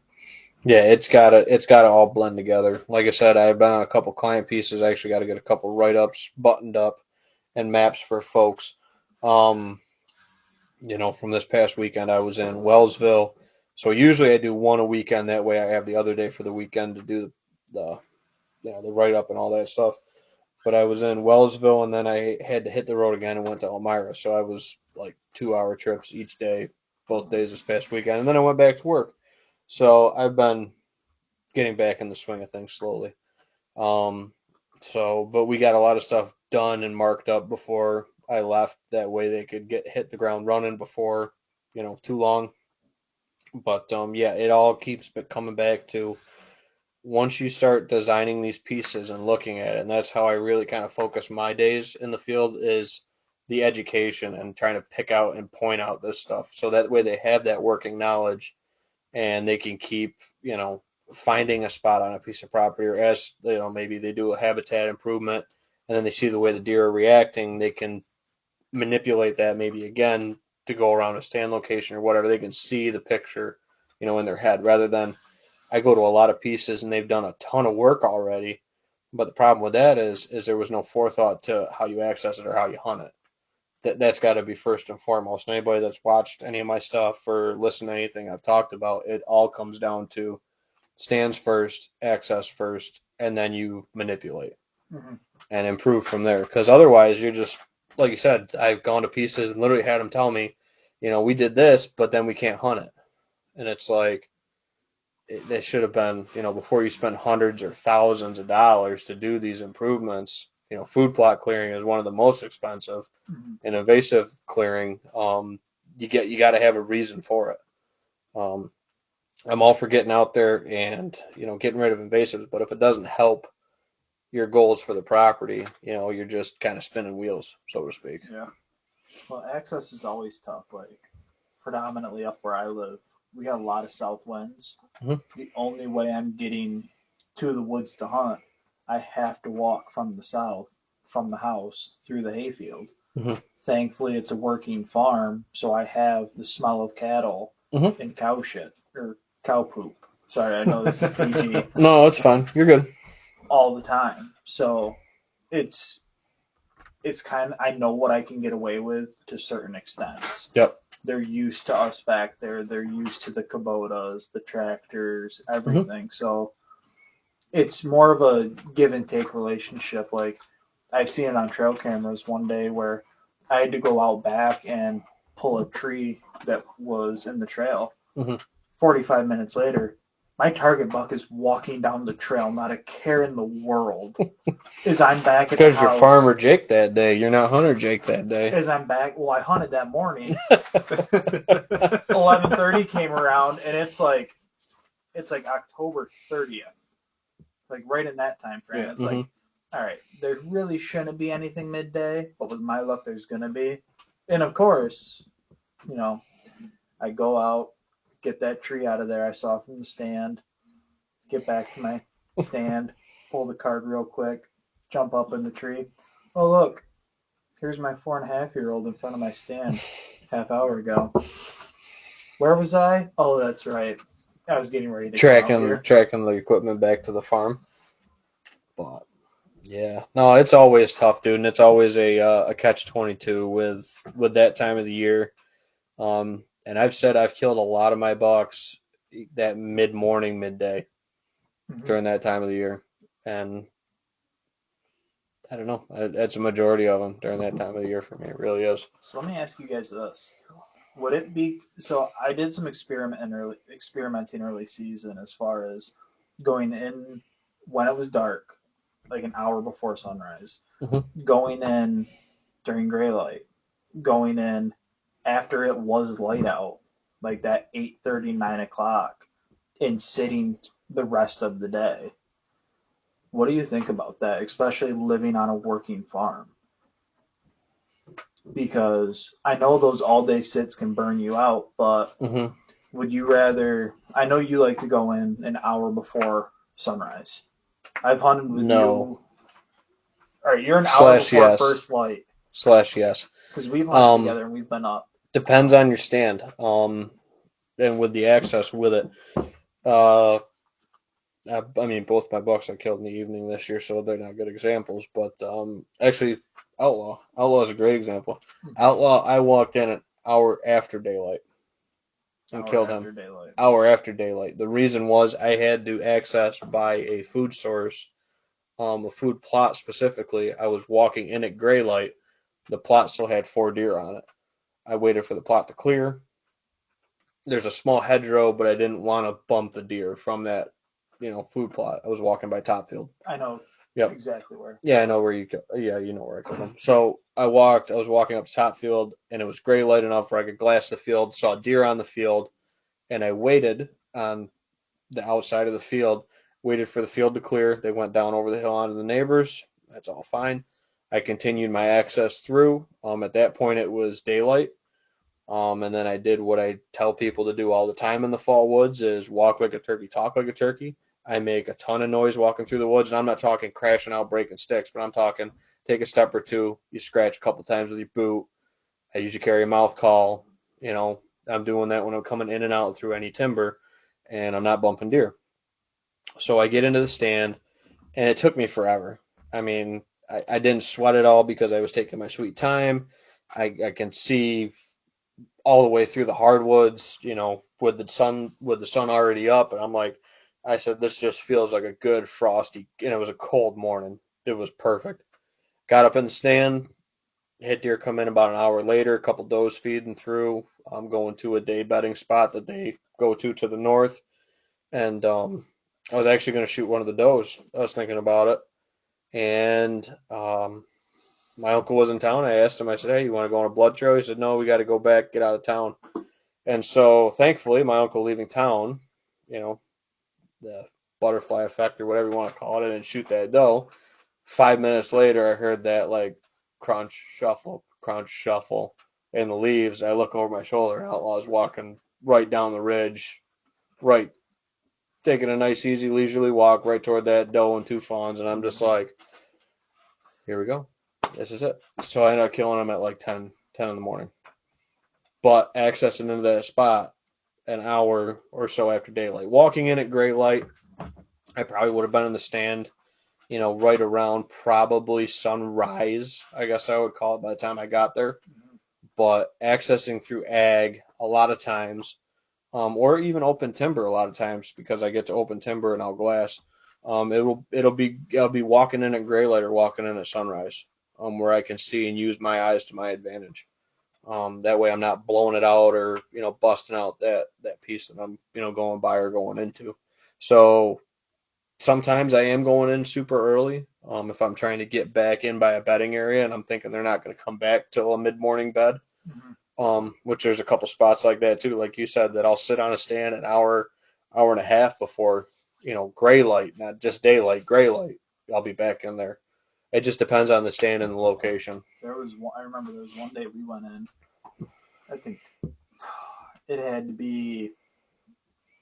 Yeah, it's gotta all blend together. Like I said, I've been on a couple client pieces. I actually got to get a couple write-ups buttoned up and maps for folks. Um, from this past weekend, I was in Wellsville. So usually I do one a weekend. That way I have the other day for the weekend to do the the write-up and all that stuff. But I was in Wellsville, and then I had to hit the road again and went to Elmira. So I was like 2-hour trips each day, both days this past weekend, and then I went back to work. So I've been getting back in the swing of things slowly. Um, but we got a lot of stuff done and marked up before I left. That way they could hit the ground running before, too long. But yeah, it all keeps coming back to once you start designing these pieces and looking at it, and that's how I really kind of focus my days in the field is the education and trying to pick out and point out this stuff. So that way they have that working knowledge and they can keep, finding a spot on a piece of property, or as maybe they do a habitat improvement and then they see the way the deer are reacting, they can manipulate that maybe again to go around a stand location or whatever. They can see the picture, in their head rather than I go to a lot of pieces and they've done a ton of work already. But the problem with that is there was no forethought to how you access it or how you hunt it. That's got to be first and foremost. And anybody that's watched any of my stuff or listened to anything I've talked about, it all comes down to stands first, access first, and then you manipulate Mm-hmm. and improve from there. Because otherwise, you're just like you said. I've gone to pieces and literally had them tell me, we did this, but then we can't hunt it, and it's like it should have been, before you spend hundreds or thousands of dollars to do these improvements. Food plot clearing is one of the most expensive, Mm-hmm. and invasive clearing. You got to have a reason for it. Um, I'm all for getting out there and getting rid of invasives, but if it doesn't help your goals for the property, you're just kind of spinning wheels, so to speak. Yeah. Well, access is always tough. Like, predominantly up where I live, we got a lot of south winds. Mm-hmm. The only way I'm getting to the woods to hunt, I have to walk from the south, from the house, through the hayfield. Mm-hmm. Thankfully, it's a working farm, so I have the smell of cattle Mm-hmm. and cow shit, or cow poop. Sorry, I know this is PG. No, it's fine. You're good. All the time. So it's kind of, I know what I can get away with to certain extents. Yep. They're used to us back there. They're used to the Kubotas, the tractors, everything. Mm-hmm. So it's more of a give and take relationship. Like, I've seen it on trail cameras one day where I had to go out back and pull a tree that was in the trail. Mm-hmm. 45 minutes later, my target buck is walking down the trail, not a care in the world. As I'm back at the house. Because you're Farmer Jake that day. You're not Hunter Jake that day. As I'm back, well, I hunted that morning. 11:30 came around, and it's like October 30th, like right in that time frame. Yeah. It's like, all right, there really shouldn't be anything midday, but with my luck, there's gonna be. And of course, I go out, get that tree out of there I saw from the stand, get back to my stand, pull the card real quick, jump up in the tree. Oh, look, here's my 4.5-year-old in front of my stand half hour ago. Where was I? Oh, that's right. I was getting ready to tracking the equipment back to the farm. But yeah, no, it's always tough, dude, and it's always a catch-22 with that time of the year. And I've said I've killed a lot of my bucks that mid-morning, midday during that time of the year. And I don't know, that's a majority of them during that time of the year for me. It really is. So let me ask you guys this. Would it be, so I did some experimenting early season as far as going in when it was dark, like an hour before sunrise, going in during gray light, going in after it was light out, like that 8:30, 9 o'clock, and sitting the rest of the day. What do you think about that, especially living on a working farm? Because I know those all-day sits can burn you out, but would you rather, I know you like to go in an hour before sunrise. I've hunted with you. All right, you're an hour before first light. /yes. Because we've hunted together and we've been up Depends on your stand. And with the access with it. Uh, I mean, both my bucks I killed in the evening this year, so they're not good examples. But actually, Outlaw is a great example. Outlaw, I walked in an hour after daylight and Hour killed him. after daylight. Hour after daylight. The reason was I had to access by a food source, a food plot specifically. I was walking in at gray light. The plot still had 4 deer on it. I waited for the plot to clear. There's a small hedgerow, but I didn't want to bump the deer from that, food plot. I was walking by Topfield. I know Yep. exactly where. Yeah, I know where you go. Yeah, you know where I come from. So I was walking up to Topfield, and it was gray light enough where I could glass the field, saw deer on the field, and I waited on the outside of the field, waited for the field to clear. They went down over the hill onto the neighbors. That's all fine. I continued my access through. At that point, it was daylight. And then I did what I tell people to do all the time in the fall woods is walk like a turkey, talk like a turkey. I make a ton of noise walking through the woods, and I'm not talking crashing out, breaking sticks, but I'm talking take a step or two, you scratch a couple times with your boot. I usually carry a mouth call. I'm doing that when I'm coming in and out through any timber, and I'm not bumping deer. So I get into the stand, and it took me forever. I mean, I didn't sweat at all because I was taking my sweet time. I can see all the way through the hardwoods, with the sun already up, and I'm like, I said, this just feels like a good frosty, and it was a cold morning. It was perfect. Got up in the stand, hit deer come in about an hour later, a couple does feeding through. I'm going to a day bedding spot that they go to the north, and I was actually going to shoot one of the does. I was thinking about it, and my uncle was in town. I asked him, I said, hey, you want to go on a blood trail? He said, no, we got to go back, get out of town. And so thankfully, my uncle leaving town, you know, the butterfly effect or whatever you want to call it, and shoot that doe. 5 minutes later, I heard that like crunch, shuffle in the leaves. I look over my shoulder, and Outlaw's walking right down the ridge, right, taking a nice, easy, leisurely walk right toward that doe and 2 fawns. And I'm just like, here we go. This is it. So I ended up killing him at like 10 in the morning. But accessing into that spot an hour or so after daylight. Walking in at gray light, I probably would have been in the stand, right around probably sunrise, I guess I would call it by the time I got there. But accessing through ag a lot of times, or even open timber a lot of times because I get to open timber and I'll glass. I'll be walking in at gray light or walking in at sunrise, where I can see and use my eyes to my advantage. That way I'm not blowing it out or, busting out that piece that I'm, going by or going into. So sometimes I am going in super early. If I'm trying to get back in by a bedding area and I'm thinking they're not going to come back till a mid-morning bed, which there's a couple spots like that too. Like you said, that I'll sit on a stand an hour and a half before, gray light, not just daylight, gray light. I'll be back in there. It just depends on the stand and the location. I remember there was one day we went in. I think it had to be,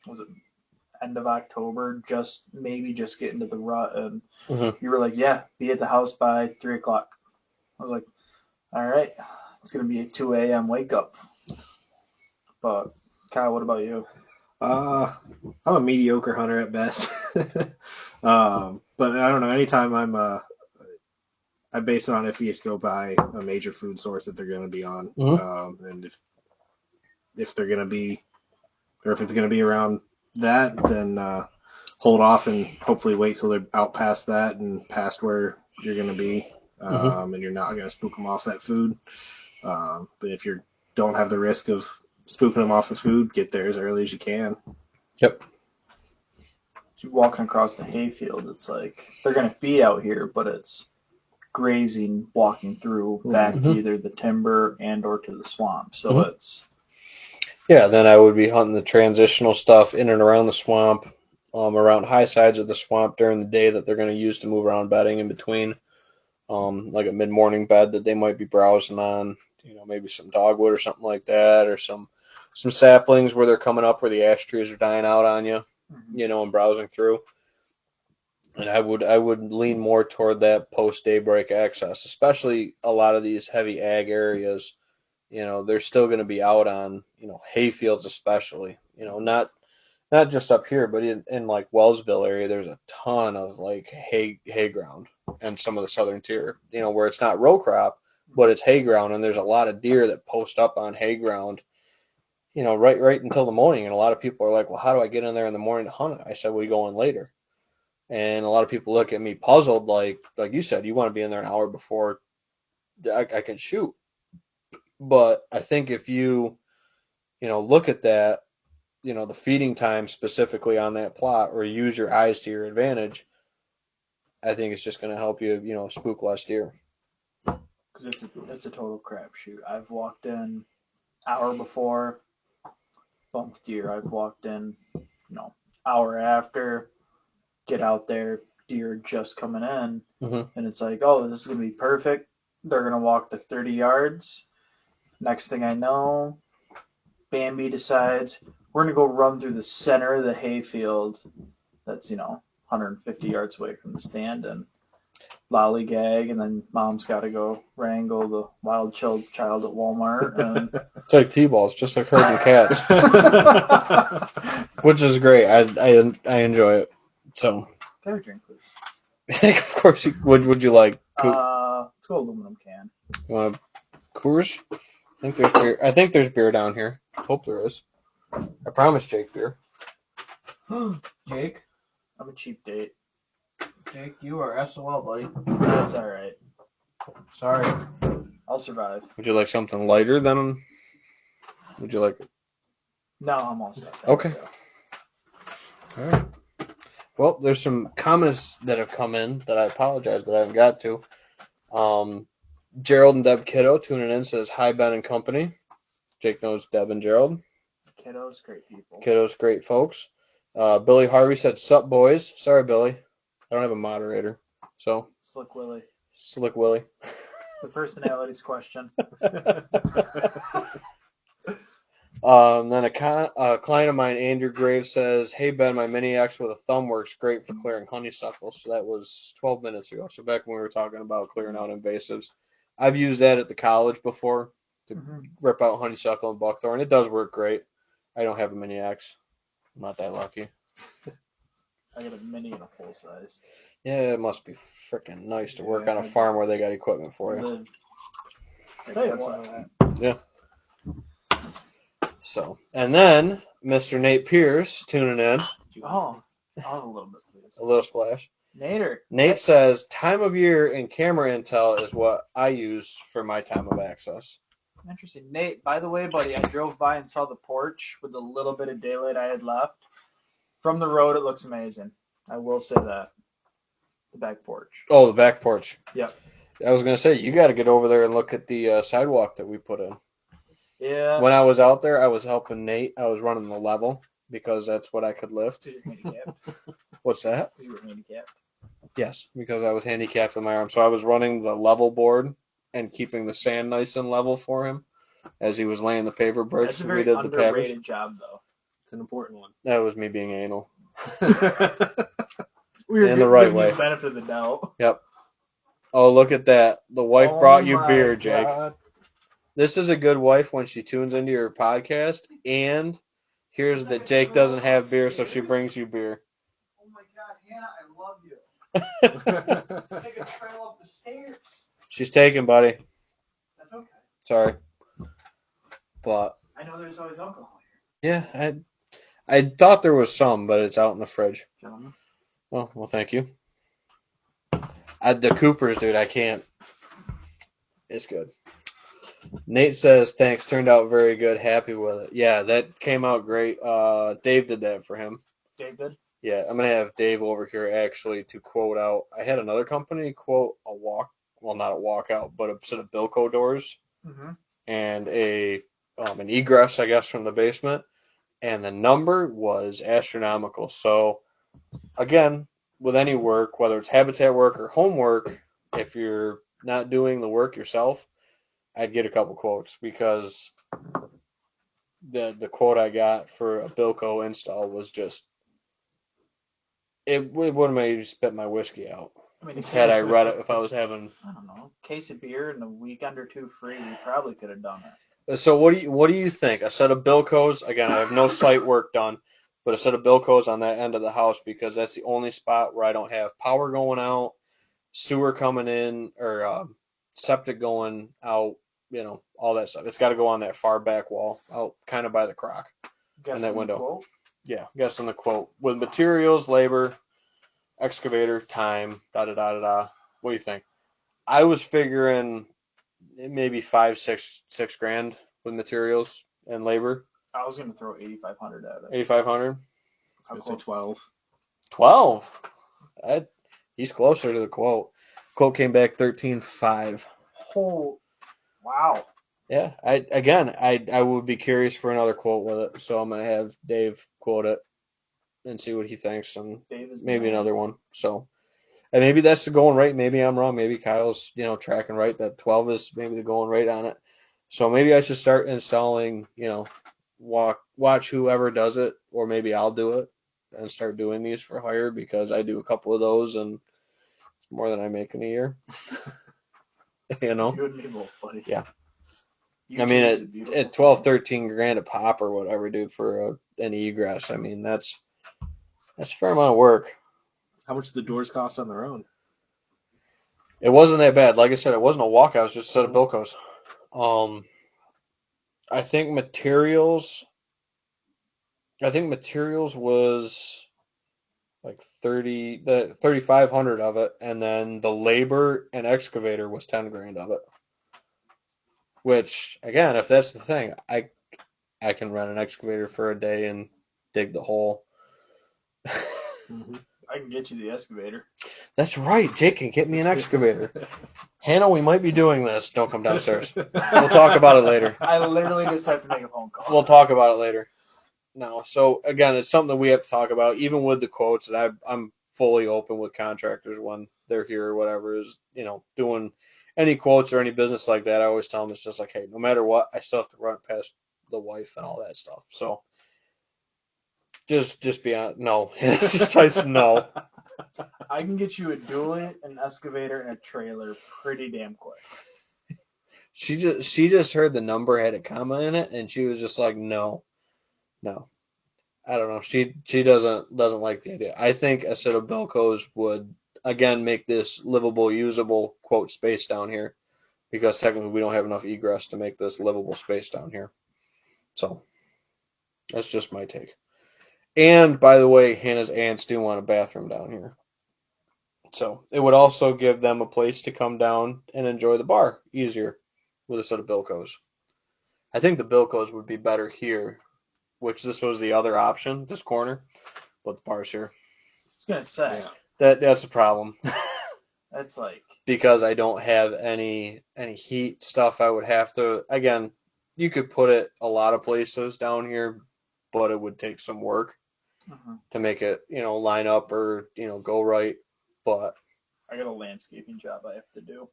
was it end of October, just getting to the rut, and you were like, yeah, be at the house by 3 o'clock. I was like, all right, it's gonna be a 2 a.m. wake up. But Kyle, what about you? I'm a mediocre hunter at best. But I don't know. Anytime I base it on if you have to go buy a major food source that they're going to be on, and if they're going to be, or if it's going to be around that, then hold off and hopefully wait till they're out past that and past where you're going to be, and you're not going to spook them off that food. But if you don't have the risk of spooking them off the food, get there as early as you can. Yep. Keep walking across the hayfield. It's like they're gonna feed out here, but it's grazing, walking through back to either the timber and or to the swamp. So it's then I would be hunting the transitional stuff in and around the swamp, around high sides of the swamp during the day that they're going to use to move around bedding in between, like a mid-morning bed that they might be browsing on, maybe some dogwood or something like that, or some saplings where they're coming up where the ash trees are dying out on you, and browsing through. And I would lean more toward that post daybreak access, especially a lot of these heavy ag areas. they're still going to be out on, hay fields especially. Not just up here, but in like Wellsville area, there's a ton of like hay ground and some of the southern tier, where it's not row crop, but it's hay ground, and there's a lot of deer that post up on hay ground, right until the morning. And a lot of people are like, well, how do I get in there in the morning to hunt it? I said, we go in later. And a lot of people look at me puzzled, like you said, you want to be in there an hour before I can shoot. But I think if you, look at that, the feeding time specifically on that plot, or use your eyes to your advantage, I think it's just going to help you, spook less deer. Because it's a total crapshoot. I've walked in hour before, bumped deer. I've walked in, hour after, get out there, deer just coming in, and it's like, oh, this is gonna be perfect. They're gonna walk to 30 yards. Next thing I know, Bambi decides we're gonna go run through the center of the hayfield. That's 150 yards away from the stand, and lollygag, and then mom's got to go wrangle the wild child at Walmart, and It's like T-balls, just like herding cats, which is great. I enjoy it. So, can I have a drink, please? of course, would you like? Let's go aluminum can. You want a Coors? I think there's beer. I think there's beer down here. Hope there is. I promise Jake beer. Jake, I'm a cheap date. Jake, you are SOL, buddy. That's all right. Sorry. I'll survive. Would you like something lighter than? Would you like? No, I'm all set. Okay. All right. Well, there's some comments that have come in that I apologize that I haven't got to. Gerald and Deb Kiddo tuning in says, hi, Ben and company. Jake knows Deb and Gerald. Kiddo's great people. Kiddo's great folks. Billy Harvey said, sup, boys. Sorry, Billy. I don't have a moderator. So. Slick Willie. Slick Willie. The personalities question. Then a client of mine, Andrew Graves, says, hey, Ben, my Mini X with a thumb works great for clearing honeysuckle. So that was 12 minutes ago. So back when we were talking about clearing out invasives. I've used that at the college before to rip out honeysuckle and buckthorn. It does work great. I don't have a Mini X. I'm not that lucky. I got a mini and a full size. Yeah, it must be freaking nice to work on a farm where they got equipment for you. I'll tell you what. Yeah. So, and then Mr. Nate Pierce tuning in. Oh, I'll have a little bit, please. A little splash. Nate says, time of year and camera intel is what I use for my time of access. Interesting. Nate, by the way, buddy, I drove by and saw the porch with the little bit of daylight I had left. From the road, it looks amazing. I will say that. The back porch. Oh, the back porch. Yep. I was going to say, you got to get over there and look at the sidewalk that we put in. Yeah. When I was out there, I was helping Nate. I was running the level because that's what I could lift. You're handicapped. What's that? You were handicapped. Yes, because I was handicapped in my arm. So I was running the level board and keeping the sand nice and level for him as he was laying the paper bricks. That's a very underrated job, though. It's an important one. That was me being anal. We were in the right way. The benefit of the doubt. Yep. Oh, look at that. The wife brought you beer, Jake. God. This is a good wife when she tunes into your podcast and hears that Jake doesn't have beer, so she brings you beer. Oh my God, Hannah, I love you. Take a trail up the stairs. She's taken, buddy. That's okay. Sorry. But I know there's always alcohol here. Yeah, I thought there was some, but it's out in the fridge. Gentlemen. Oh, well, thank you. The Coopers, dude, I can't. It's good. Nate says, thanks, turned out very good, happy with it. Yeah, that came out great. Dave did that for him. Dave did? Yeah, I'm going to have Dave over here actually to quote out. I had another company quote not a walkout, but a set of Bilco doors and an egress, I guess, from the basement. And the number was astronomical. So, again, with any work, whether it's habitat work or homework, if you're not doing the work yourself, I'd get a couple quotes because the quote I got for a Bilco install was just it would have made me spit my whiskey out. I mean, Had I read it, if I was having I don't know, case of beer and a weekend or two free, we probably could have done it. So what do you think? A set of Bilcos, again, I have no site work done, but a set of Bilcos on that end of the house because that's the only spot where I don't have power going out, sewer coming in, or septic going out, all that stuff. It's got to go on that far back wall, out kind of by the crock in that Guessing the window. quote. Yeah, guessing the quote. With materials, labor, excavator, time, da da da da da. What do you think? I was figuring maybe 5, 6 grand with materials and labor. I was gonna throw 8,500 at it. 8,500. I was gonna say 12. 12. He's closer to the quote. Quote came back 13,500. Oh, wow. Yeah. I would be curious for another quote with it, so I'm gonna have Dave quote it and see what he thinks, and Dave is maybe the man. another one. So, and maybe that's the going rate. Maybe I'm wrong. Maybe Kyle's tracking right. That 12 is maybe the going rate on it. So maybe I should start installing. Watch whoever does it, or maybe I'll do it and start doing these for hire because I do a couple of those and it's more than I make in a year. You and me both, buddy. Yeah. YouTube I mean, is a beautiful at 12, thing. 13 grand a pop or whatever, dude, for an egress. I mean, that's a fair amount of work. How much do the doors cost on their own? It wasn't that bad. Like I said, it wasn't a walkout. It was just a set of Bilcos. I think materials was like 3,500 of it, and then the labor and excavator was 10 grand of it. Which again, if that's the thing, I can rent an excavator for a day and dig the hole. Mm-hmm. I can get you the excavator. That's right, Jake can get me an excavator. Hannah, we might be doing this. Don't come downstairs. We'll talk about it later. I literally just have to make a phone call. We'll talk about it later. No, so again, it's something that we have to talk about, even with the quotes. And I'm fully open with contractors when they're here or whatever is, doing any quotes or any business like that. I always tell them it's just like, hey, no matter what, I still have to run it past the wife and all that stuff. So just be on. No, just type no. I can get you a dually, an excavator, and a trailer pretty damn quick. She just heard the number had a comma in it, and she was just like, no. I don't know. She doesn't like the idea. I think a set of Bilcos would again make this livable, usable quote space down here, because technically we don't have enough egress to make this livable space down here. So that's just my take. And by the way, Hannah's aunts do want a bathroom down here. So it would also give them a place to come down and enjoy the bar easier with a set of Bilcos. I think the Bilcos would be better here, which this was the other option, this corner, but the bar's here. I was gonna say That's a problem. that's like Because I don't have any heat stuff. I would have to, again, you could put it a lot of places down here, but it would take some work to make it, line up or, go right. But I got a landscaping job I have to do.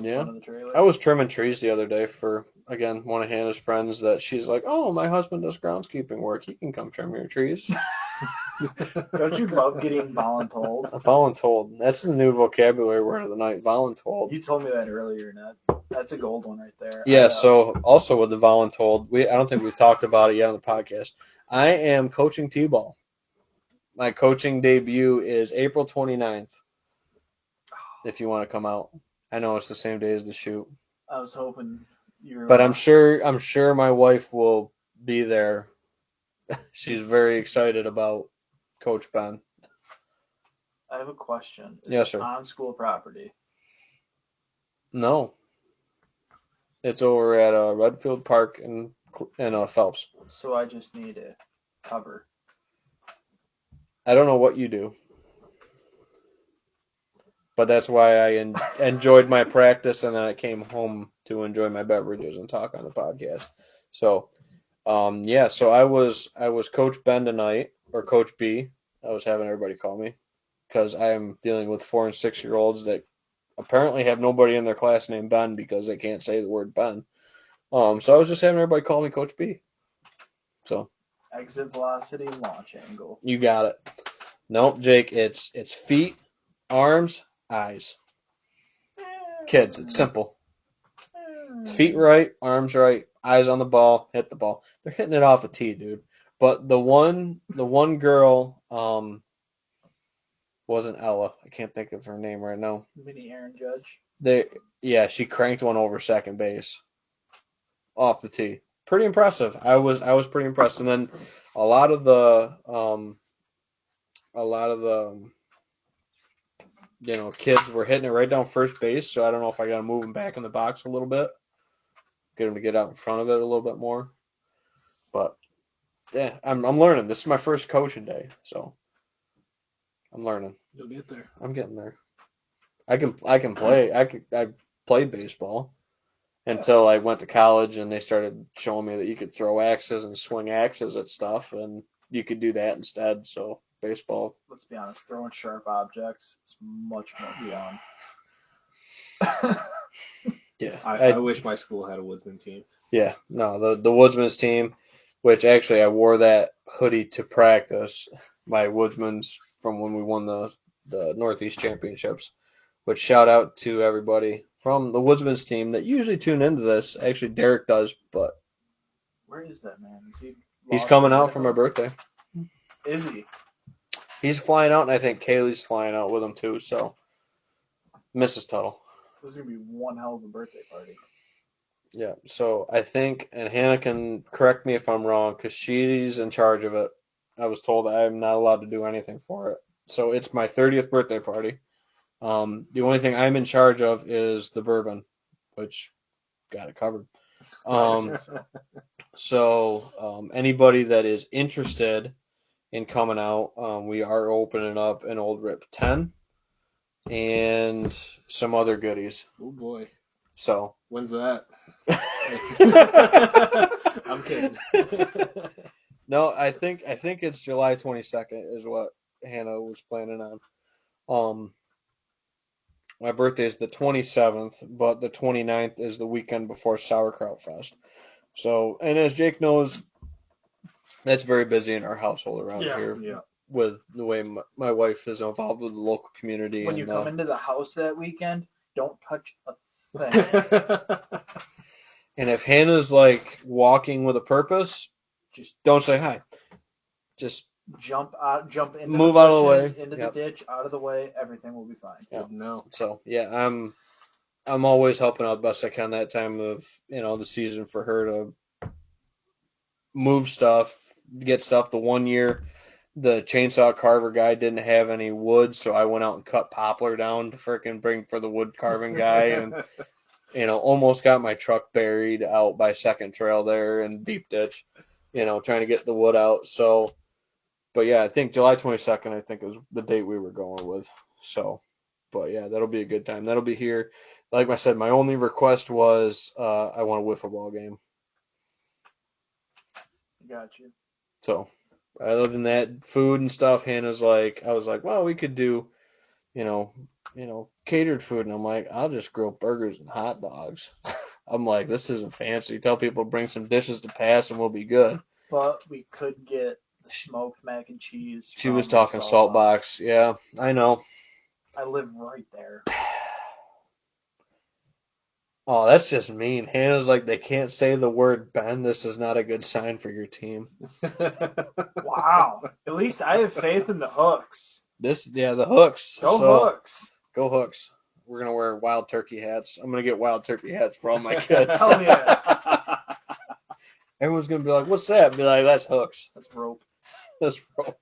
yeah, Of the trailer. I was trimming trees the other day for, again, one of Hannah's friends that she's like, oh, my husband does groundskeeping work. He can come trim your trees. Don't you love getting voluntold? Voluntold. That's the new vocabulary word of the night, voluntold. You told me that earlier, Ned. That's a gold one right there. Yeah, so also with the voluntold, I don't think we've talked about it yet on the podcast. I am coaching T-ball. My coaching debut is April 29th, if you want to come out. I know it's the same day as the shoot. I was hoping you were. But I'm sure my wife will be there. She's very excited about Coach Ben. I have a question. Yes, sir. On school property. No. It's over at Redfield Park in Phelps. So I just need a cover. I don't know what you do. But that's why I enjoyed my practice, and then I came home to enjoy my beverages and talk on the podcast. So, so I was Coach Ben tonight, or Coach B. I was having everybody call me because I am dealing with 4 and 6-year-olds that apparently have nobody in their class named Ben because they can't say the word Ben. So I was just having everybody call me Coach B. So exit velocity, launch angle. You got it. Nope, Jake. It's feet, arms, eyes. Kids, it's simple. Feet right, arms right, eyes on the ball, hit the ball. They're hitting it off a tee, dude. But the one girl, wasn't Ella. I can't think of her name right now. Mini Aaron Judge. Yeah, she cranked one over second base off the tee. Pretty impressive. I was pretty impressed. And then a lot of the kids were hitting it right down first base. So I don't know if I got to move them back in the box a little bit, get them to get out in front of it a little bit more. But yeah, I'm learning. This is my first coaching day, so I'm learning. You'll get there. I'm getting there. I can play. I played baseball until I went to college and they started showing me that you could throw axes and swing axes at stuff and you could do that instead. So baseball. Let's be honest, throwing sharp objects is much more fun. Yeah, I wish my school had a woodsman team. Yeah, no, the Woodsman's team, which actually I wore that hoodie to practice, my Woodsman's from when we won the Northeast Championships. Which shout out to everybody from the Woodsman's team that usually tune into this. Actually, Derek does, but Where is that man? Is he? he's lost coming in out for my Idaho? birthday. Is he? He's flying out, and I think Kaylee's flying out with him too. So, Mrs. Tuttle. This is gonna be one hell of a birthday party. Yeah. So I think, and Hannah can correct me if I'm wrong, because she's in charge of it. I was told I'm not allowed to do anything for it. So it's my 30th birthday party. The only thing I'm in charge of is the bourbon, which got it covered. So anybody that is interested in coming out, we are opening up an Old Rip 10 and some other goodies. Oh boy. So When's that? I'm kidding. No, I think it's July 22nd is what Hannah was planning on. My birthday is the 27th, but the 29th is the weekend before Sauerkraut Fest. So, and as Jake knows, that's very busy in our household around here Yeah. with the way my wife is involved with the local community. When and you come into the house that weekend, don't touch a thing. and if Hannah's like walking with a purpose, Just don't say hi. Just jump into Move the out of the bushes, way. into Yep. the ditch, out of the way. Everything will be fine. Yeah. No. So yeah, I'm always helping out best I can that time of the season for her to move stuff, get stuff. The one year the chainsaw carver guy didn't have any wood, so I went out and cut poplar down to frickin' bring for the wood carving guy, and almost got my truck buried out by Second Trail there in Deep Ditch, trying to get the wood out. So, but yeah, I think July 22nd, I think is the date we were going with. So, but yeah, that'll be a good time. That'll be here. Like I said, my only request was I want a wiffle ball game. Got you. So, other than that, food and stuff, Hannah's like, I was like, well, we could do, catered food, and I'm like, I'll just grill burgers and hot dogs. I'm like, this isn't fancy. Tell people to bring some dishes to pass, and we'll be good. But we could get the smoked mac and cheese. She from was the talking salt box. Yeah, I know. I live right there. Oh, that's just mean. Hannah's like, they can't say the word Ben. This is not a good sign for your team. Wow. At least I have faith in the Hooks. The Hooks. Go So, Hooks. Go Hooks. We're going to wear wild turkey hats. I'm going to get wild turkey hats for all my kids. Hell yeah. Everyone's going to be like, what's that? Be like, that's Hooks. That's rope. That's rope.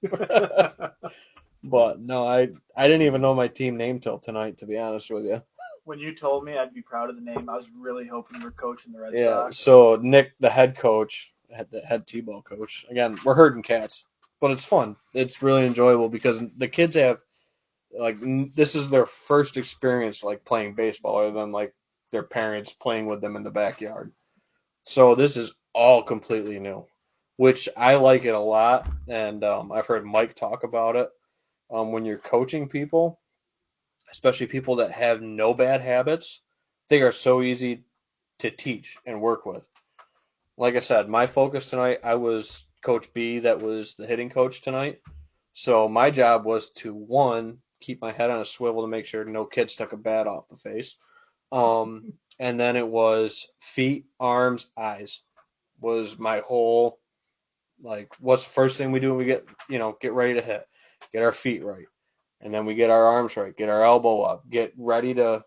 But no, I didn't even know my team name till tonight, to be honest with you. When you told me, I'd be proud of the name. I was really hoping you were coaching the Red Yeah, Sox. so Nick, the head coach, the head T-ball coach, again, we're herding cats, but it's fun. It's really enjoyable because the kids have, like, this is their first experience, like, playing baseball other than, like, their parents playing with them in the backyard. So this is all completely new, which I like it a lot, and I've heard Mike talk about it. When you're coaching people, especially people that have no bad habits, they are so easy to teach and work with. Like I said, my focus tonight, I was Coach B, that was the hitting coach tonight. So my job was to, one, keep my head on a swivel to make sure no kids took a bat off the face. and then it was feet, arms, eyes. Was my whole like, what's the first thing we do when we get ready to hit? Get our feet right, and then we get our arms right, get our elbow up, get ready to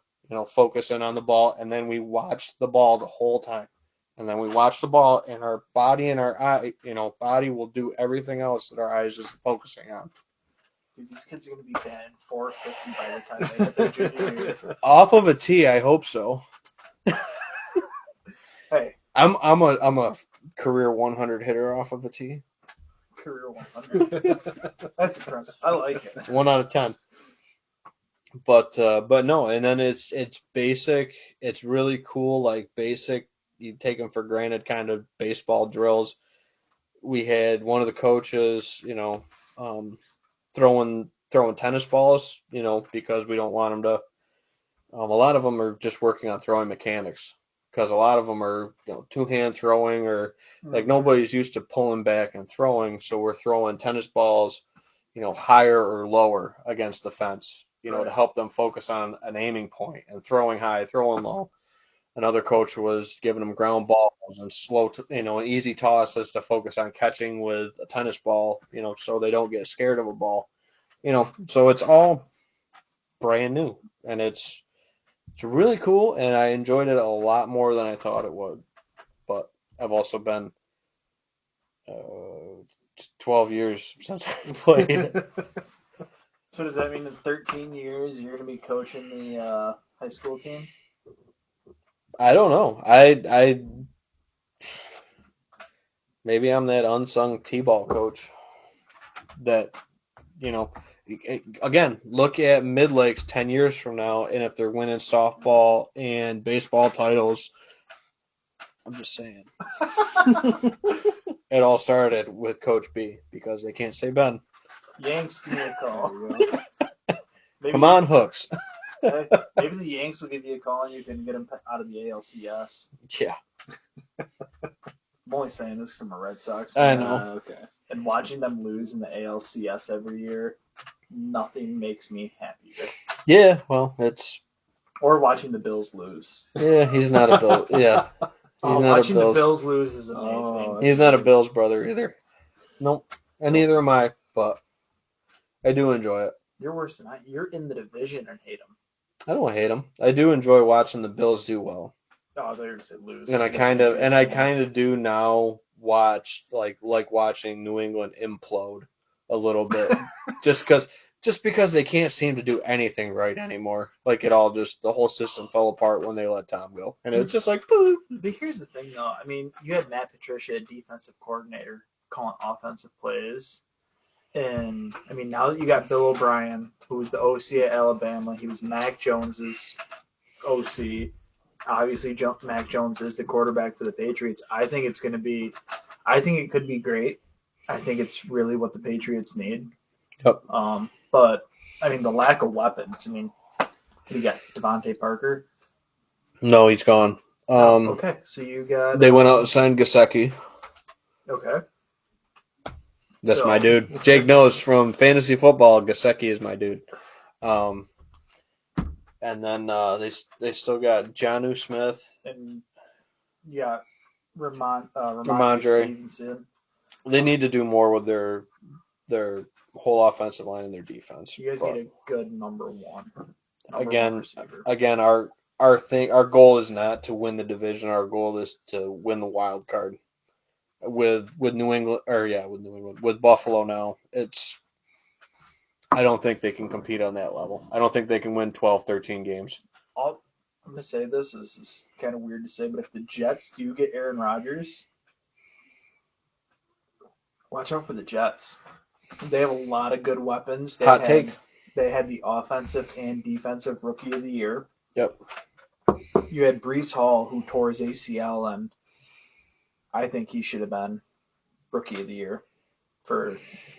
focus in on the ball, and then we watch the ball the whole time. And then we watch the ball, and our body and our eye, body will do everything else that our eyes is focusing on. These kids are going to be batting 450 by the time they hit their junior year. Off of a tee, I hope so. Hey, I'm a career 100 hitter off of a tee. career 100. That's impressive. I like it. 1 out of 10. But no, and then it's basic. It's really cool, like basic. You take them for granted kind of baseball drills. We had one of the coaches, throwing tennis balls, because we don't want them to. A lot of them are just working on throwing mechanics because a lot of them are two-hand throwing or like nobody's used to pulling back and throwing, so we're throwing tennis balls, higher or lower against the fence, Right. to help them focus on an aiming point and throwing high, throwing low. Another coach was giving them ground balls and slow, and easy tosses to focus on catching with a tennis ball, so they don't get scared of a ball, So it's all brand new, and it's really cool, and I enjoyed it a lot more than I thought it would. But I've also been 12 years since I played. So does that mean in 13 years you're going to be coaching the high school team? I don't know. I maybe I'm that unsung t-ball coach that again, look at Mid Lakes 10 years from now, and if they're winning softball and baseball titles, I'm just saying. It all started with Coach B because they can't say Ben. Yanks give me a call. Maybe, Come on, Hooks. maybe the Yanks will give you a call and you can get them out of the ALCS. Yeah. I'm only saying this because I'm a Red Sox I fan. know. Okay. And watching them lose in the ALCS every year, nothing makes me happier. Yeah, well, it's. Or watching the Bills lose. Yeah, he's not a Bill. Yeah. He's not watching a Bills. the Bills lose is amazing. He's not a Bills brother either. Nope. And neither am I, but I do enjoy it. You're worse than I. You're in the division and hate them. I don't hate them. I do enjoy watching the Bills do well. Oh, I thought you were gonna say lose. And I kind of do now watch like watching New England implode a little bit, just because they can't seem to do anything right anymore. Like it all just the whole system fell apart when they let Tom go, and it's just like. Boop. But here's the thing, though. I mean, you had Matt Patricia, defensive coordinator, calling offensive plays. And, I mean, now that you got Bill O'Brien, who was the OC at Alabama, he was Mac Jones's OC. Obviously, Mac Jones is the quarterback for the Patriots. I think it could be great. I think it's really what the Patriots need. Yep. But, I mean, the lack of weapons. I mean, you got Devontae Parker. No, he's gone. Okay, so you got. They went out and signed Gesicki. Okay. That's my dude. Jake knows from fantasy football, Gesicki is my dude. And then they still got Jonnu Smith. And you got Ramondre Stevenson. They need to do more with their whole offensive line and their defense. You guys need a good number one. Again, our goal is not to win the division. Our goal is to win the wild card. With New England, with Buffalo now, I don't think they can compete on that level. I don't think they can win 12, 13 games. I'm going to say this is kind of weird to say, but if the Jets do get Aaron Rodgers, watch out for the Jets. They have a lot of good weapons. Hot take. They had the offensive and defensive rookie of the year. Yep. You had Breece Hall, who tore his ACL, and I think he should have been rookie of the year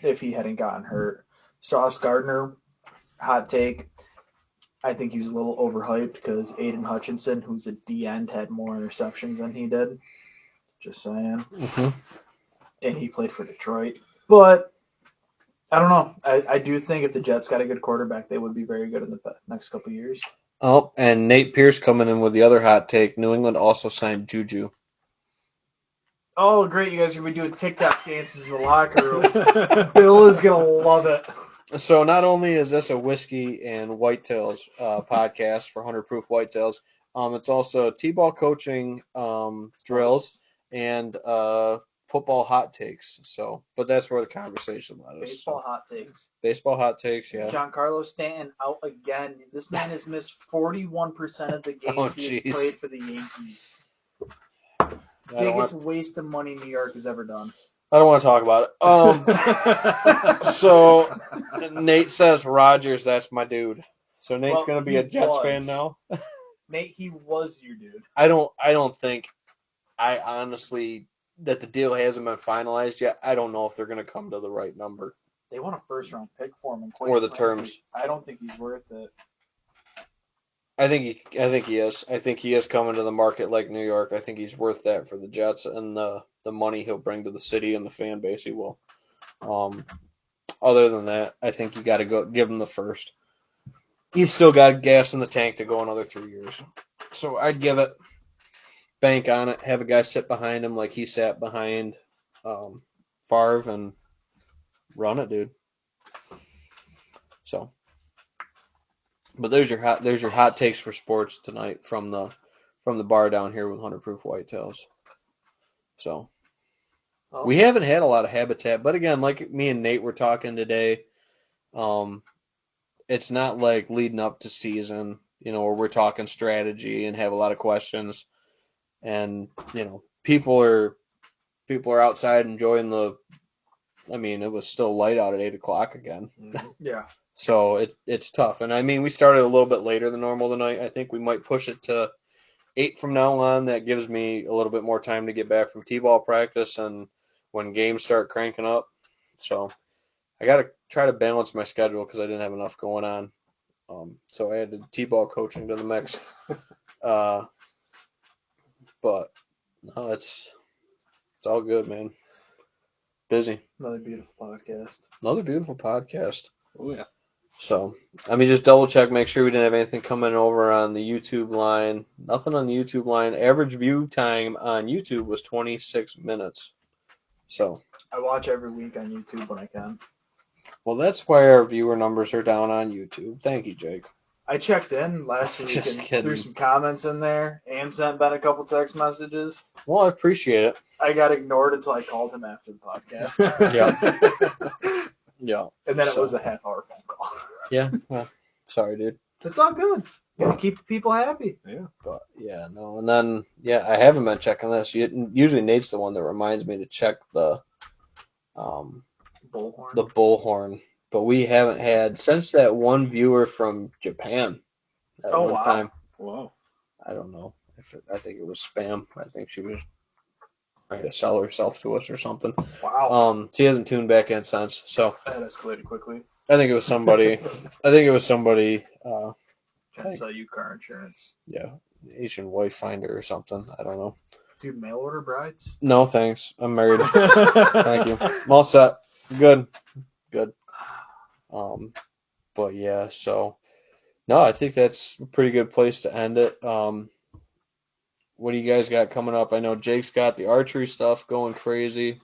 if he hadn't gotten hurt. Sauce Gardner, hot take. I think he was a little overhyped because Aiden Hutchinson, who's a D-end, had more interceptions than he did. Just saying. Mm-hmm. And he played for Detroit. But I don't know. I do think if the Jets got a good quarterback, they would be very good in the next couple of years. Oh, and Nate Pierce coming in with the other hot take. New England also signed Juju. Oh, great. You guys are going to be doing TikTok dances in the locker room. Bill is going to love it. So not only is this a whiskey and whitetails podcast for 100 Proof Whitetails, it's also T-ball coaching drills and football hot takes. So, but that's where the conversation led us. Baseball hot takes. Baseball hot takes, yeah. Giancarlo Stanton out again. This man has missed 41% of the games he has played for the Yankees. Biggest waste of money New York has ever done. I don't want to talk about it. So Nate says Rogers, that's my dude. So Nate's going to be a Jets fan now. Nate, he was your dude. I don't think, I honestly, that the deal hasn't been finalized yet. I don't know if they're going to come to the right number. They want a first-round pick for him. Or the terms. I don't think he's worth it. I think he is. I think he is coming to the market like New York. I think he's worth that for the Jets and the money he'll bring to the city and the fan base. He will. Other than that, I think you got to go give him the first. He's still got gas in the tank to go another 3 years. So I'd give it, bank on it, have a guy sit behind him like he sat behind Favre and run it, dude. So. But there's your hot takes for sports tonight from the bar down here with 100 Proof Whitetails. So we haven't had a lot of habitat, but again, like me and Nate were talking today, it's not like leading up to season, where we're talking strategy and have a lot of questions, and people are outside enjoying the. I mean, it was still light out at 8:00 again. Yeah. So it's tough. And I mean, we started a little bit later than normal tonight. I think we might push it to 8 from now on. That gives me a little bit more time to get back from T-ball practice and when games start cranking up. So I got to try to balance my schedule because I didn't have enough going on. So I added T-ball coaching to the mix. But no, it's all good, man. Busy. Another beautiful podcast. Oh, yeah. So, I mean, just double check, make sure we didn't have anything coming over on the YouTube line. Nothing on the YouTube line. Average view time on YouTube was 26 minutes. So, I watch every week on YouTube when I can. Well, that's why our viewer numbers are down on YouTube. Thank you, Jake. I checked in last week and threw some comments in there and sent Ben a couple text messages. Well, I appreciate it. I got ignored until I called him after the podcast. Yeah. Yeah. And then it was a half-hour phone call. Yeah. Well, sorry, dude. It's all good. Gotta keep the people happy. Yeah. But yeah, no. And then I haven't been checking this. Usually Nate's the one that reminds me to check the bullhorn. The bullhorn. But we haven't had since that one viewer from Japan. Wow. Time. Whoa. I don't know. I think it was spam. I think she was trying to sell herself to us or something. Wow. She hasn't tuned back in since. So that escalated quickly. I think it was somebody. Trying to sell you car insurance. Yeah, Asian wife finder or something. I don't know. Do you mail order brides? No, thanks. I'm married. Thank you. I'm all set. Good. But yeah, so no, I think that's a pretty good place to end it. What do you guys got coming up? I know Jake's got the archery stuff going crazy.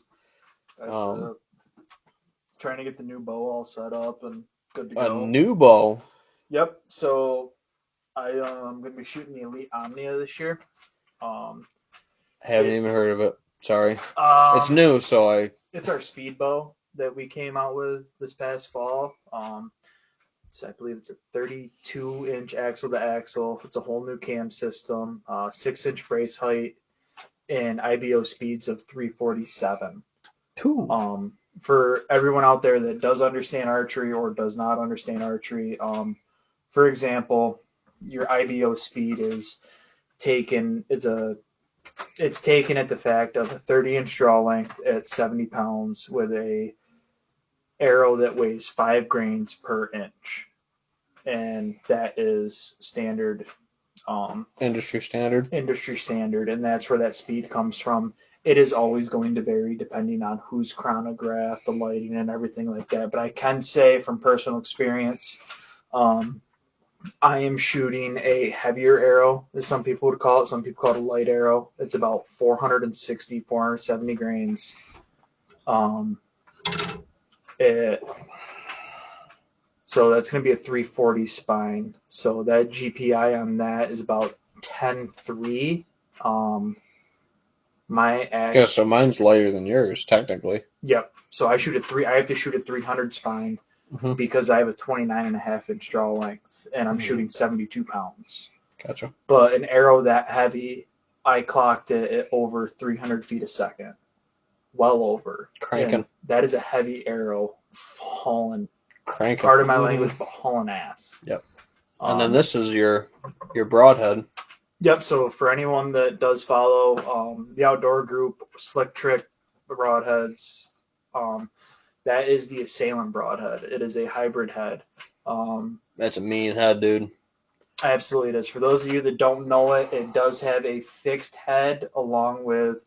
Trying to get the new bow all set up and good to go. A new bow? Yep. So I'm going to be shooting the Elite Omnia this year. Haven't even heard of it. Sorry. It's new, so It's our speed bow that we came out with this past fall. So I believe it's a 32-inch axle to axle. It's a whole new cam system, 6-inch brace height, and IBO speeds of 347. For everyone out there that does understand archery or does not understand archery, for example, your IBO speed is taken at the fact of a 30-inch draw length at 70 pounds with a arrow that weighs 5 grains per inch, and that is standard. Industry standard, and that's where that speed comes from. It is always going to vary depending on whose chronograph, the lighting, and everything like that. But I can say from personal experience, I am shooting a heavier arrow, as some people would call it. Some people call it a light arrow. It's about 460, 470 grains. Um, it, so that's going to be a 340 spine. So that GPI on that is about 10.3. My Yeah, act, so mine's lighter than yours, technically. yep. So I have to shoot a 300 spine Mm-hmm. because I have a 29.5 inch draw length and I'm Mhm. shooting 72 pounds. Gotcha. But an arrow that heavy, I clocked it at over 300 feet a second, well over. Cranking. And that is a heavy arrow hauling, Cranking. part of my language, but hauling ass. Yep. And then Um, this is your broadhead. Yep. So for anyone that does follow the outdoor group, Slick Trick Broadheads, that is the Assailant Broadhead. It is a hybrid head. That's a mean head, dude. Absolutely, it is. For those of you that don't know it, it does have a fixed head along with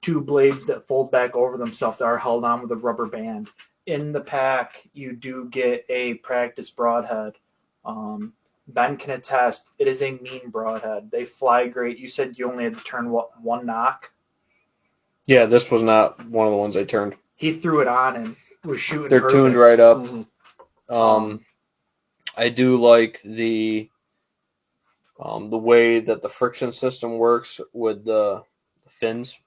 two blades that fold back over themselves that are held on with a rubber band. In the pack, you do get a practice broadhead. Ben can attest, it is a mean broadhead. They fly great. You said you only had to turn what, one knock? Yeah, this was not one of the ones I turned. He threw it on and was shooting They're perfect. tuned right up. Mm-hmm. I do like the way that the friction system works with the fins.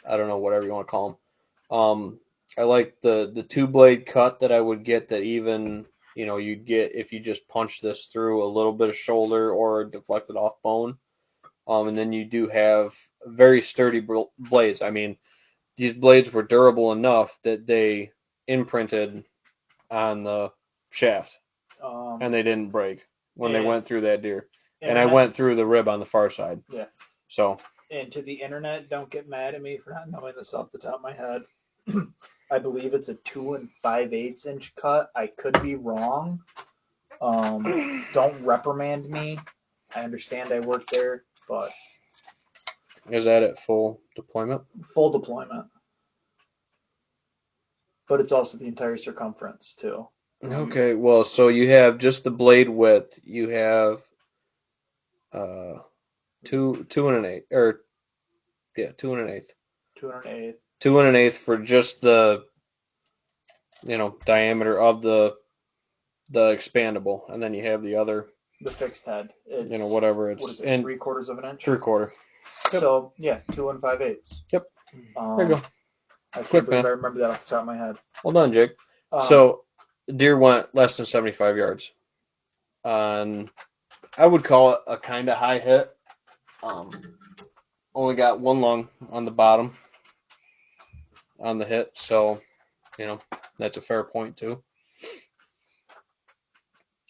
I don't know, whatever you want to call them. I like the two blade cut that I would get that even, you get if you just punch this through a little bit of shoulder or deflected off bone. And then you do have very sturdy blades. I mean, these blades were durable enough that they imprinted on the shaft and they didn't break when they went through that deer. And I went through the rib on the far side. Yeah. So. And to the internet, don't get mad at me for not knowing this off the top of my head. I believe it's a 2 5/8 inch cut. I could be wrong. Don't reprimand me. I understand I work there, but Is that at full deployment? full deployment. But it's also the entire circumference too. Okay, well, so you have just the blade width. You have two and an eighth, or yeah, 2 1/8. 208. 2 1/8 for just the diameter of the expandable, and then you have the other, The fixed head. It's whatever what it's is it, in 3/4 of an inch? 3/4. Yep. So yeah, 2 5/8. Yep. There you go. I can't Quick believe math. I remember that off the top of my head. Well done, Jake. So deer went less than 75 yards on, I would call it a kind of high hit. Only got one lung on the bottom on the hit, so that's a fair point too.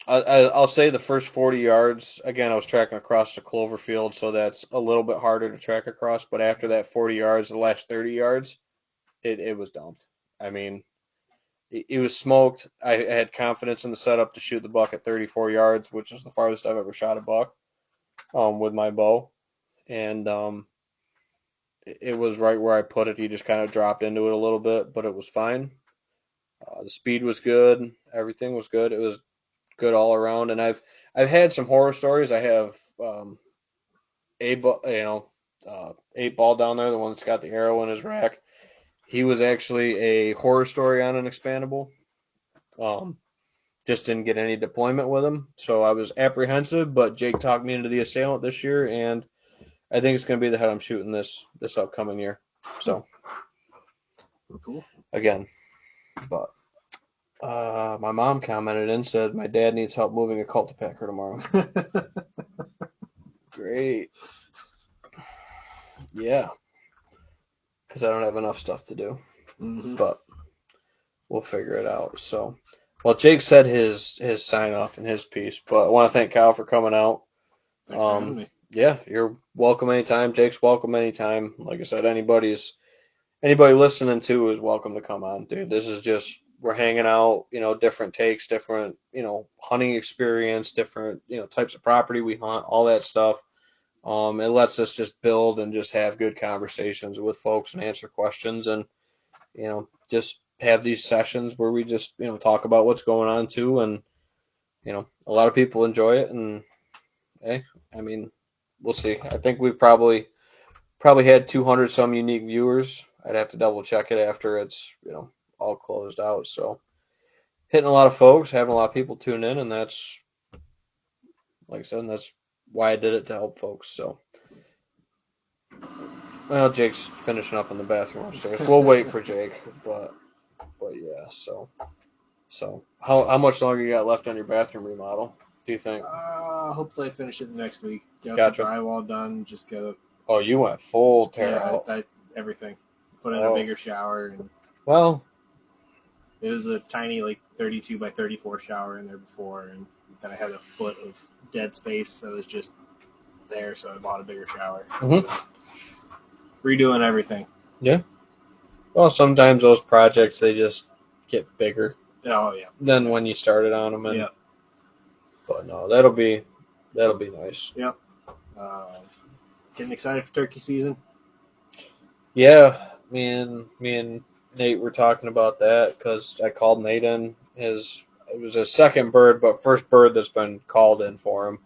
I'll say the first 40 yards, again, I was tracking across the clover field, so that's a little bit harder to track across, but after that 40 yards, the last 30 yards, it was dumped. I mean, it was smoked. I had confidence in the setup to shoot the buck at 34 yards, which is the farthest I've ever shot a buck with my bow. And it was right where I put it. He just kind of dropped into it a little bit, but it was fine. The speed was good. Everything was good. It was good all around. And I've had some horror stories. I have eight ball down there, the one that's got the arrow in his rack. He was actually a horror story on an expandable. Just didn't get any deployment with him, so I was apprehensive. But Jake talked me into the Assailant this year, and I think it's going to be the head I'm shooting this upcoming year. So Cool. Again, but my mom commented and said my dad needs help moving a cultipacker tomorrow. Great. Yeah, because I don't have enough stuff to do, but we'll figure it out. So, well, Jake said his sign off and his piece, but I want to thank Kyle for coming out. Thanks for having me. Yeah, you're welcome anytime. Jake's welcome anytime. Like I said, anybody listening to is welcome to come on, dude. This is just, we're hanging out, different takes, different, hunting experience, different, types of property we hunt, all that stuff. It lets us just build and just have good conversations with folks and answer questions and, just have these sessions where we just, talk about what's going on too. And, a lot of people enjoy it, and hey, I mean, we'll see. I think we probably had 200 some unique viewers. I'd have to double check it after it's all closed out. So hitting a lot of folks, having a lot of people tune in, and that's like I said, that's why I did it, to help folks. So well, Jake's finishing up in the bathroom upstairs. We'll wait for Jake, but yeah. So how much longer you got left on your bathroom remodel? Do you think? Hopefully I finish it next week. Got Gotcha. the drywall done. Just gotta. Oh, you went full tear Yeah, out. everything. Put in a bigger shower, and Well, it was a tiny, like 32 by 34 shower in there before, and then I had a foot of dead space that was just there, so I bought a bigger shower. Redoing everything. yeah. Well, sometimes those projects they just get bigger Oh yeah. than when you started on them, and Yeah. but no, that'll be nice. Yep. Getting excited for turkey season. Yeah, me and Nate were talking about that because I called Nate in. It was his second bird, but first bird that's been called in for him.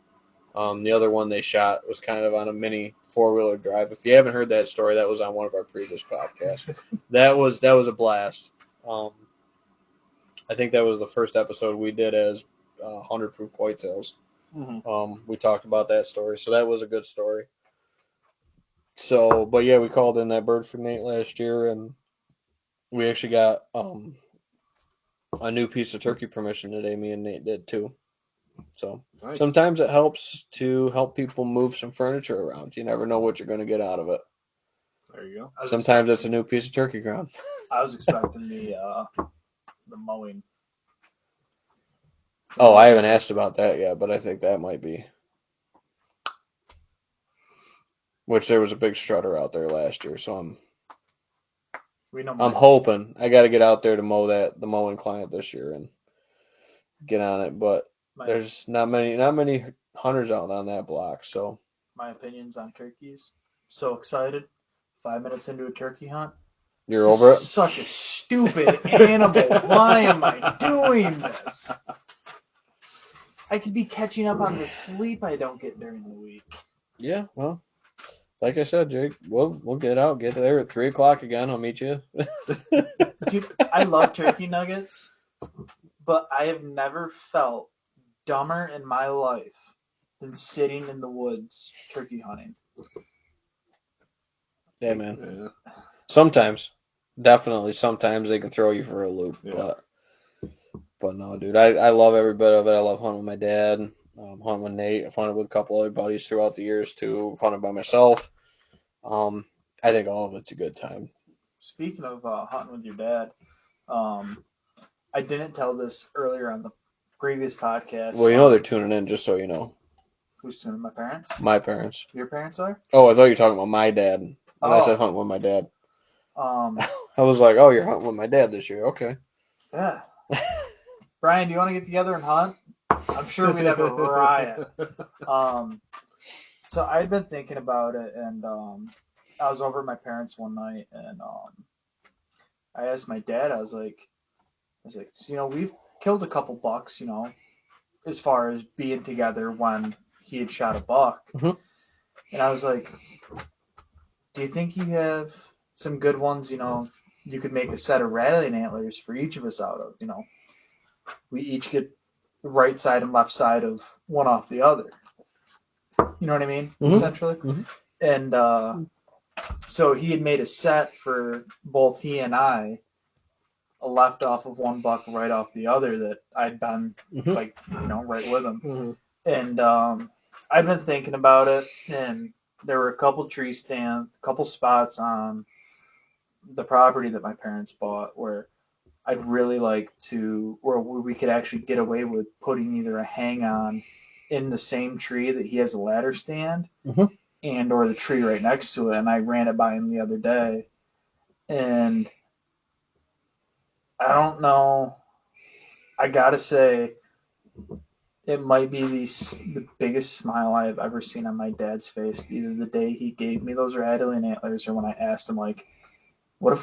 The other one they shot was kind of on a mini 4-wheeler drive. If you haven't heard that story, that was on one of our previous podcasts. That was a blast. I think that was the first episode we did as 100 proof whitetails. We talked about that story, so that was a good story. So, but yeah, we called in that bird for Nate last year, and we actually got a new piece of turkey permission today. Me and Nate did too. So Nice. sometimes it helps to help people move some furniture around. You never know what you're going to get out of it. There you go. Sometimes it's a new piece of turkey ground. I was expecting the mowing. Oh, I haven't asked about that yet, but I think that might be. Which there was a big strutter out there last year, so I'm hoping I got to get out there to mow the mowing client this year and get on it. But there's not many hunters out on that block, so. My opinions on turkeys. So excited. 5 minutes into a turkey hunt. You're over it? Such a stupid animal. Why am I doing this? I could be catching up on the sleep I don't get during the week. Yeah, well, like I said, Jake, we'll get there at 3:00 again. I'll meet you. Dude, I love turkey nuggets, but I have never felt dumber in my life than sitting in the woods turkey hunting. Yeah, man. Yeah. Sometimes, definitely, sometimes they can throw you for a loop, yeah. But no, dude, I love every bit of it. I love hunting with my dad, hunting with Nate. I've hunted with a couple other buddies throughout the years too. I've hunted by myself. I think all of it's a good time. Speaking of hunting with your dad, I didn't tell this earlier on the previous podcast. Well, you know they're tuning in, just so you know. Who's tuning in? My parents? My parents. Your parents are? Oh, I thought you were talking about my dad. When I said hunting with my dad. I was like, oh, you're hunting with my dad this year. Okay. Yeah. Brian, do you want to get together and hunt? I'm sure we'd have a riot. So I'd been thinking about it, and I was over at my parents one night, and I asked my dad. I was like, we've killed a couple bucks, as far as being together when he had shot a buck. Mm-hmm. And I was like, do you think you have some good ones? You could make a set of rattling antlers for each of us out of. We each get the right side and left side of one off the other. You know what I mean? Mm-hmm. Essentially. Mm-hmm. And so he had made a set for both he and I, a left off of one buck, right off the other, that I'd been right with him. Mm-hmm. And I'd been thinking about it, and there were a couple tree stands, a couple spots on the property that my parents bought where I'd really like to, where we could actually get away with putting either a hang on in the same tree that he has a ladder stand, mm-hmm. and or the tree right next to it. And I ran it by him the other day, and I don't know. I gotta say, it might be the biggest smile I've ever seen on my dad's face. Either the day he gave me those rattling antlers, or when I asked him, like, What if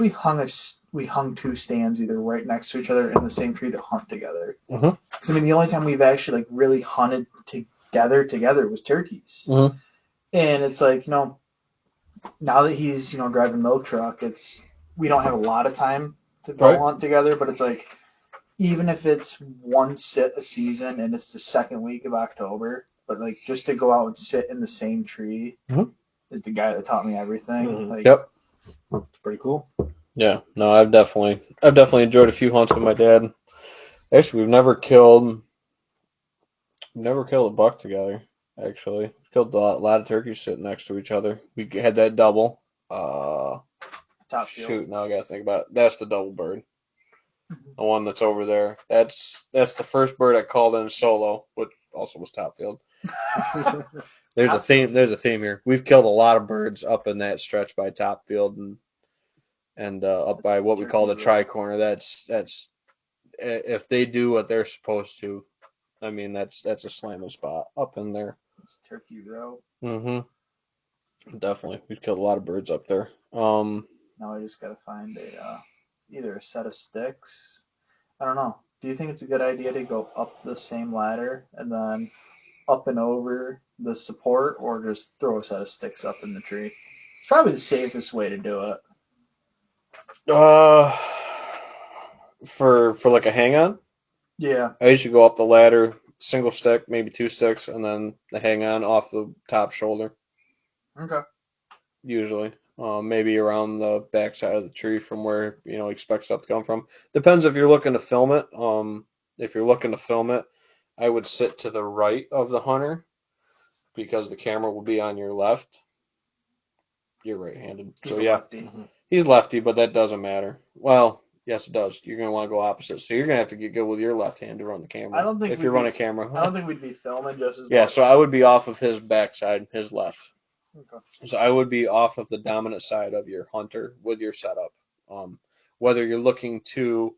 we hung two stands either right next to each other in the same tree to hunt together? Mhm. Because I mean, the only time we've actually like really hunted together was turkeys, Mhm. and it's like now that he's driving milk truck, we don't have a lot of time to go Right. hunt together, but it's like even if it's one sit a season and it's the second week of October, but like just to go out and sit in the same tree Mhm. is the guy that taught me everything. Mhm. Like, Yep. It's pretty cool. Yeah. No, I've definitely enjoyed a few hunts with my dad. Actually, we've never killed a buck together. Actually, we killed a lot of turkeys sitting next to each other. We had that double. top field. Shoot, now I gotta think about it. That's the double bird, the one that's over there. That's the first bird I called in solo, which also was top field. There's a theme. There's a theme here. We've killed a lot of birds up in that stretch by top field and up by what we call the tri corner. That's if they do what they're supposed to. I mean, that's a slamming spot up in there. It's Turkey Row. Mm-hmm. Definitely, we've killed a lot of birds up there. Now I just gotta find either a set of sticks. I don't know. Do you think it's a good idea to go up the same ladder and then up and over the support, or just throw a set of sticks up in the tree? It's probably the safest way to do it. uh, for like a hang on, Yeah. I usually go up the ladder, single stick, maybe two sticks, and then the hang on off the top shoulder. Okay. Usually, maybe around the back side of the tree from where you expect stuff to come from. Depends if you're looking to film it. If you're looking to film it, I would sit to the right of the hunter because the camera will be on your left. You're right-handed, He's so a yeah, lefty. Mhm. he's lefty, but that doesn't matter. Well, yes, it does. You're gonna want to go opposite, so you're gonna have to get good with your left hand to run the camera. I don't think If you're running camera, I don't think we'd be filming just as yeah. much. So I would be off of his backside, his left. Okay. So I would be off of the dominant side of your hunter with your setup. Um, whether you're looking to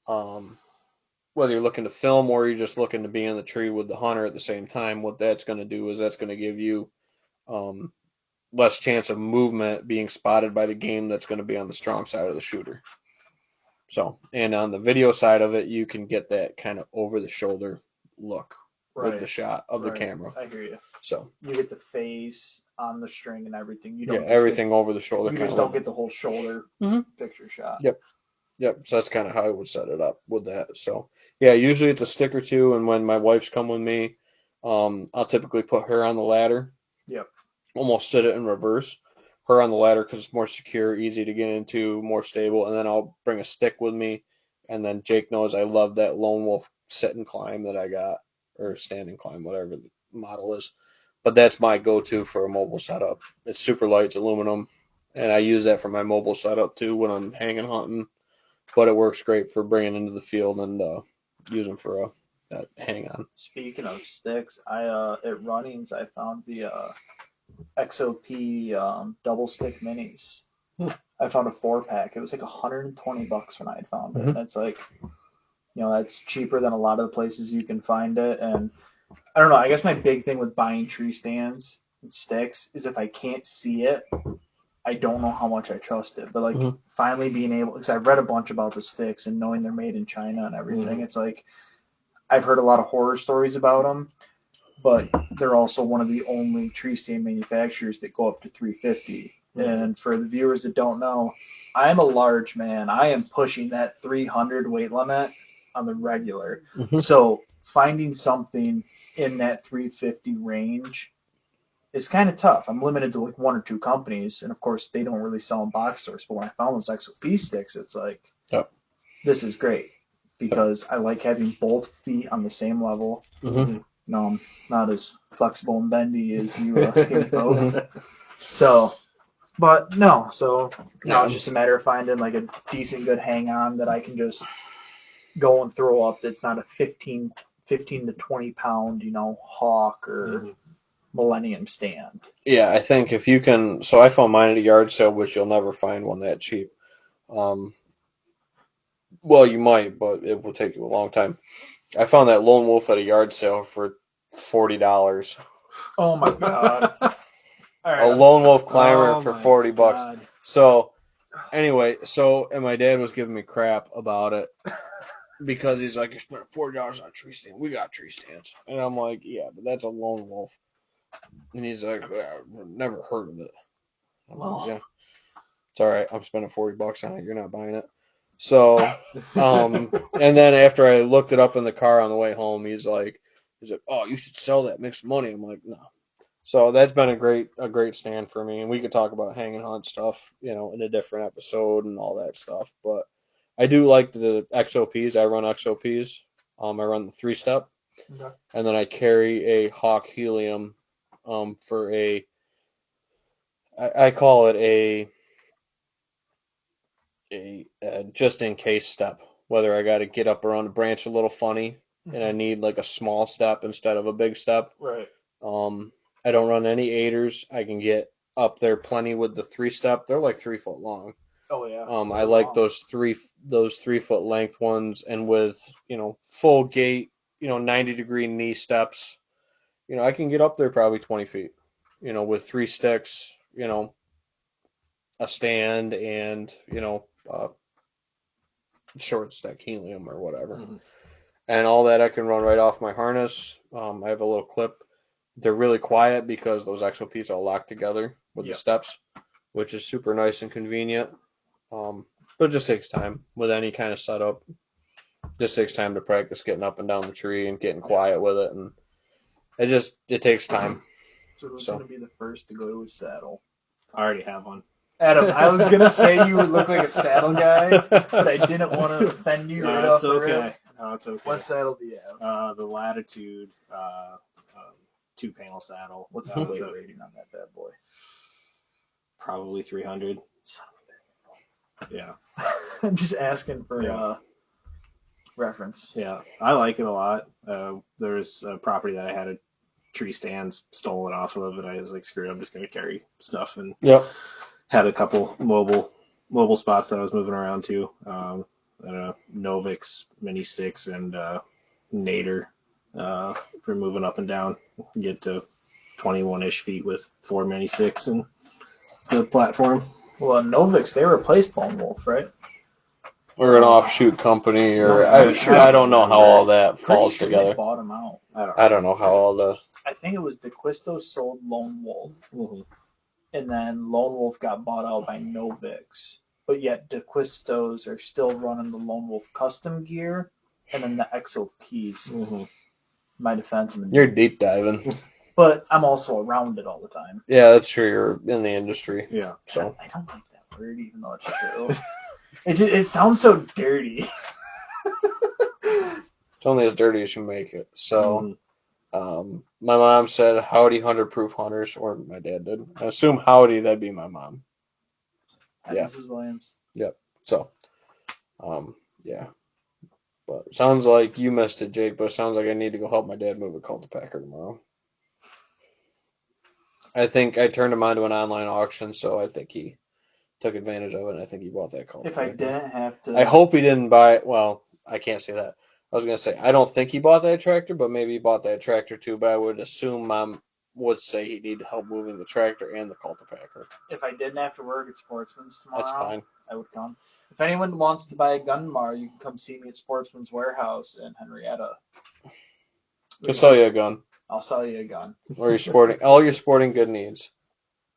um, whether you're looking to film or you're just looking to be in the tree with the hunter at the same time, what that's going to do is that's going to give you um, less chance of movement being spotted by the game that's going to be on the strong side of the shooter. So, and on the video side of it, you can get that kind of over the shoulder look with the Right. shot of the Right. camera. I hear you. So, You get the face on the string and everything. You yeah, don't just everything over the shoulder. you kind just of don't look. get the whole shoulder Mhm. picture shot. Yep. Yep. So that's kind of how I would set it up with that. So yeah, usually it's a stick or two, and when my wife's come with me, I'll typically put her on the ladder. Yep. Almost sit it in reverse. Her on the ladder because it's more secure, easy to get into, more stable, and then I'll bring a stick with me. And then Jake knows I love that lone wolf sit and climb that I got, or stand and climb, whatever the model is. But that's my go-to for a mobile setup. It's super light, it's aluminum, and I use that for my mobile setup too when I'm hanging hunting, but it works great for bringing into the field and using for that hang on. Speaking of sticks, I at Runnings I found the XOP double stick minis. Hmm. I found a 4-pack. It was like $120 when I had found it. Mhm. And it's like, that's cheaper than a lot of the places you can find it. And I don't know. I guess my big thing with buying tree stands and sticks is if I can't see it, I don't know how much I trust it. But like Mhm. finally being able, because I've read a bunch about the sticks and knowing they're made in China and everything, Mhm. it's like I've heard a lot of horror stories about them, but they're also one of the only tree stand manufacturers that go up to 350. Mhm. And for the viewers that don't know, I'm a large man. I am pushing that 300 weight limit on the regular. Mhm. So finding something in that 350 range is kind of tough. I'm limited to like one or two companies, and of course they don't really sell in box stores. But when I found those XOP sticks, it's like, Yep. this is great because I like having both feet on the same level. Mhm. No, I'm not as flexible and bendy as you skinny folk. So, but no, so now it's just a matter of finding like a decent, good hang on that I can just go and throw up. That's not a 15 to 20 pound, hawk or Mhm. Millennium stand. Yeah, I think if you can. So I found mine at a yard sale, which you'll never find one that cheap. Um, well, you might, but it will take you a long time. I found that lone wolf at a yard sale for $40. Oh my god! All A right, lone wolf climber oh for my $40. god. So Anyway, and my dad was giving me crap about it because he's like, you spent $40 on a tree stand. We got tree stands. And I'm like, yeah, but that's a lone wolf. And he's like, well, I've never heard of it. I'm like, yeah, it's all right. I'm spending $40 on it. You're not buying it. So, and then after I looked it up in the car on the way home, he's like, oh, you should sell that, make some money. I'm like, no. So that's been a great stand for me, and we could talk about hang and hunt stuff, in a different episode and all that stuff. But I do like the XOPs. I run XOPs. I run the 3-step, Okay. and then I carry a Hawk Helium for I call it a just in case step. Whether I got to get up around a branch a little funny, and I need like a small step instead of a big step. Right. I don't run any 8ers. I can get up there plenty with the 3-step. They're like 3 foot long. Oh yeah. I like those 3 foot length ones, and with full gait, 90-degree knee steps. I can get up there probably 20 feet. With 3 sticks. A stand and short stick helium or whatever, and all that I can run right off my harness. I have a little clip. They're really quiet because those XOPs are locked together with the steps, which is super nice and convenient. But it just takes time with any kind of setup. Just takes time to practice getting up and down the tree and getting quiet with it, and it takes time. So who's going to be the first to go to a saddle? I already have one. Adam, I was going to say you would look like a saddle guy, but I didn't want to offend you right off the rip. No, it's okay. What saddle do you have? The Latitude 2-panel saddle. What's the weight rating on that bad boy? Probably 300. Son of a bitch. Yeah. I'm just asking for reference. Yeah, I like it a lot. There's a property that I had a tree stands stolen off of, and I was like, screw it, I'm just going to carry stuff. And had a couple mobile spots that I was moving around to. Novix mini sticks and Nader for moving up and down. Get to 21-ish feet with 4 mini sticks and the platform. Well, Novix, they replaced Lone Wolf, right? Or an offshoot company, or I don't know how all that falls together. They bought them out. I don't know how all the. I think it was DeQuisto sold Lone Wolf, and then Lone Wolf got bought out by Novix. But yet DeQuistos are still running the Lone Wolf custom gear, and then the XOPs. My defense. You're deep diving. But I'm also around it all the time. Yeah, that's true. You're in the industry. Yeah. So I don't like that word, even though it's true. It sounds so dirty. It's only as dirty as you make it. So, my mom said, "Howdy, 100-proof hunters," or my dad did. I assume howdy, that'd be my mom. Yeah. Mrs. Williams. Yep. So, yeah. But it sounds like you missed it, Jake. But it sounds like I need to go help my dad move a cultipacker tomorrow. I think I turned him on to an online auction, so I think he took advantage of it, and I think he bought that cultipacker. If I didn't have to... I hope he didn't buy it. Well, I can't say that. I was going to say, I don't think he bought that tractor, but maybe he bought that tractor too, but I would assume Mom would say he needed help moving the tractor and the cultipacker. If I didn't have to work at Sportsman's tomorrow, that's fine. I would come. If anyone wants to buy a gun tomorrow, you can come see me at Sportsman's Warehouse in Henrietta. I'll sell you a gun. I'll sell you a gun. Or all your sporting good needs.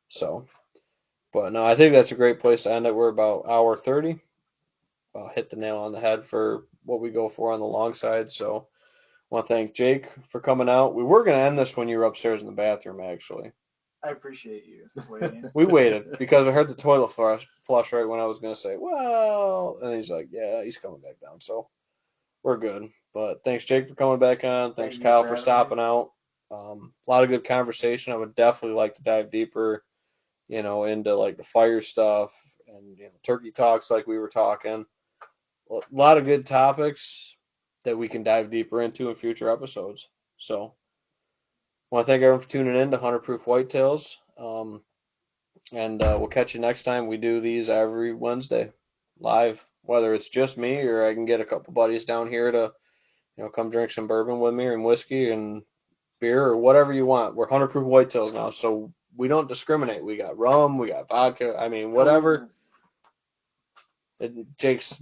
So, but no, I think that's a great place to end it. We're about hour 30. Hit the nail on the head for what we go for on the long side. So, I want to thank Jake for coming out. We were going to end this when you were upstairs in the bathroom, actually. I appreciate you waiting. We waited because I heard the toilet flush right when I was going to say, well, and he's like, yeah, he's coming back down. So, we're good. But thanks, Jake, for coming back on. Thanks, Kyle, for stopping out. A lot of good conversation. I would definitely like to dive deeper, into like the fire stuff and turkey talks like we were talking. A lot of good topics that we can dive deeper into in future episodes. So, I want to thank everyone for tuning in to 100 Proof Whitetails. And we'll catch you next time. We do these every Wednesday live, whether it's just me or I can get a couple buddies down here to, come drink some bourbon with me and whiskey and beer or whatever you want. We're 100 Proof Whitetails now, so we don't discriminate. We got rum, we got vodka. I mean, whatever. Jake's,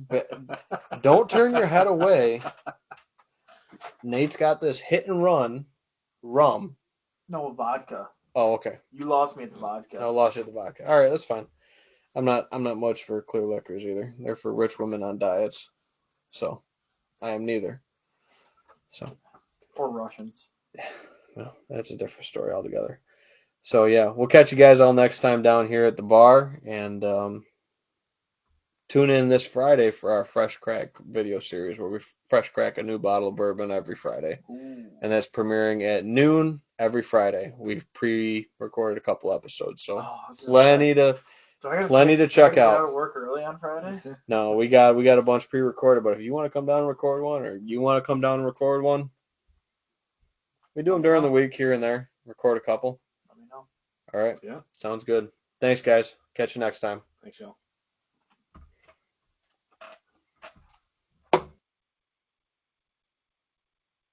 don't turn your head away. Nate's got this hit and run rum. No, vodka. Oh, okay. You lost me at the vodka. I lost you at the vodka. All right, that's fine. I'm not much for clear liquors either. They're for rich women on diets. So I am neither. So Or Russians. well, that's a different story altogether. So yeah, we'll catch you guys all next time down here at the bar, and tune in this Friday for our Fresh Crack video series where we fresh crack a new bottle of bourbon every Friday. Ooh. And that's premiering at noon every Friday. We've pre-recorded a couple episodes, so plenty to check Get out out. of work early on Friday? No, we got a bunch pre-recorded, but if you want to come down and record one, or you want to come down and record one, we do them during the week here and there. Record a couple. Let me know. All right. Yeah. Sounds good. Thanks, guys. Catch you next time. Thanks, y'all.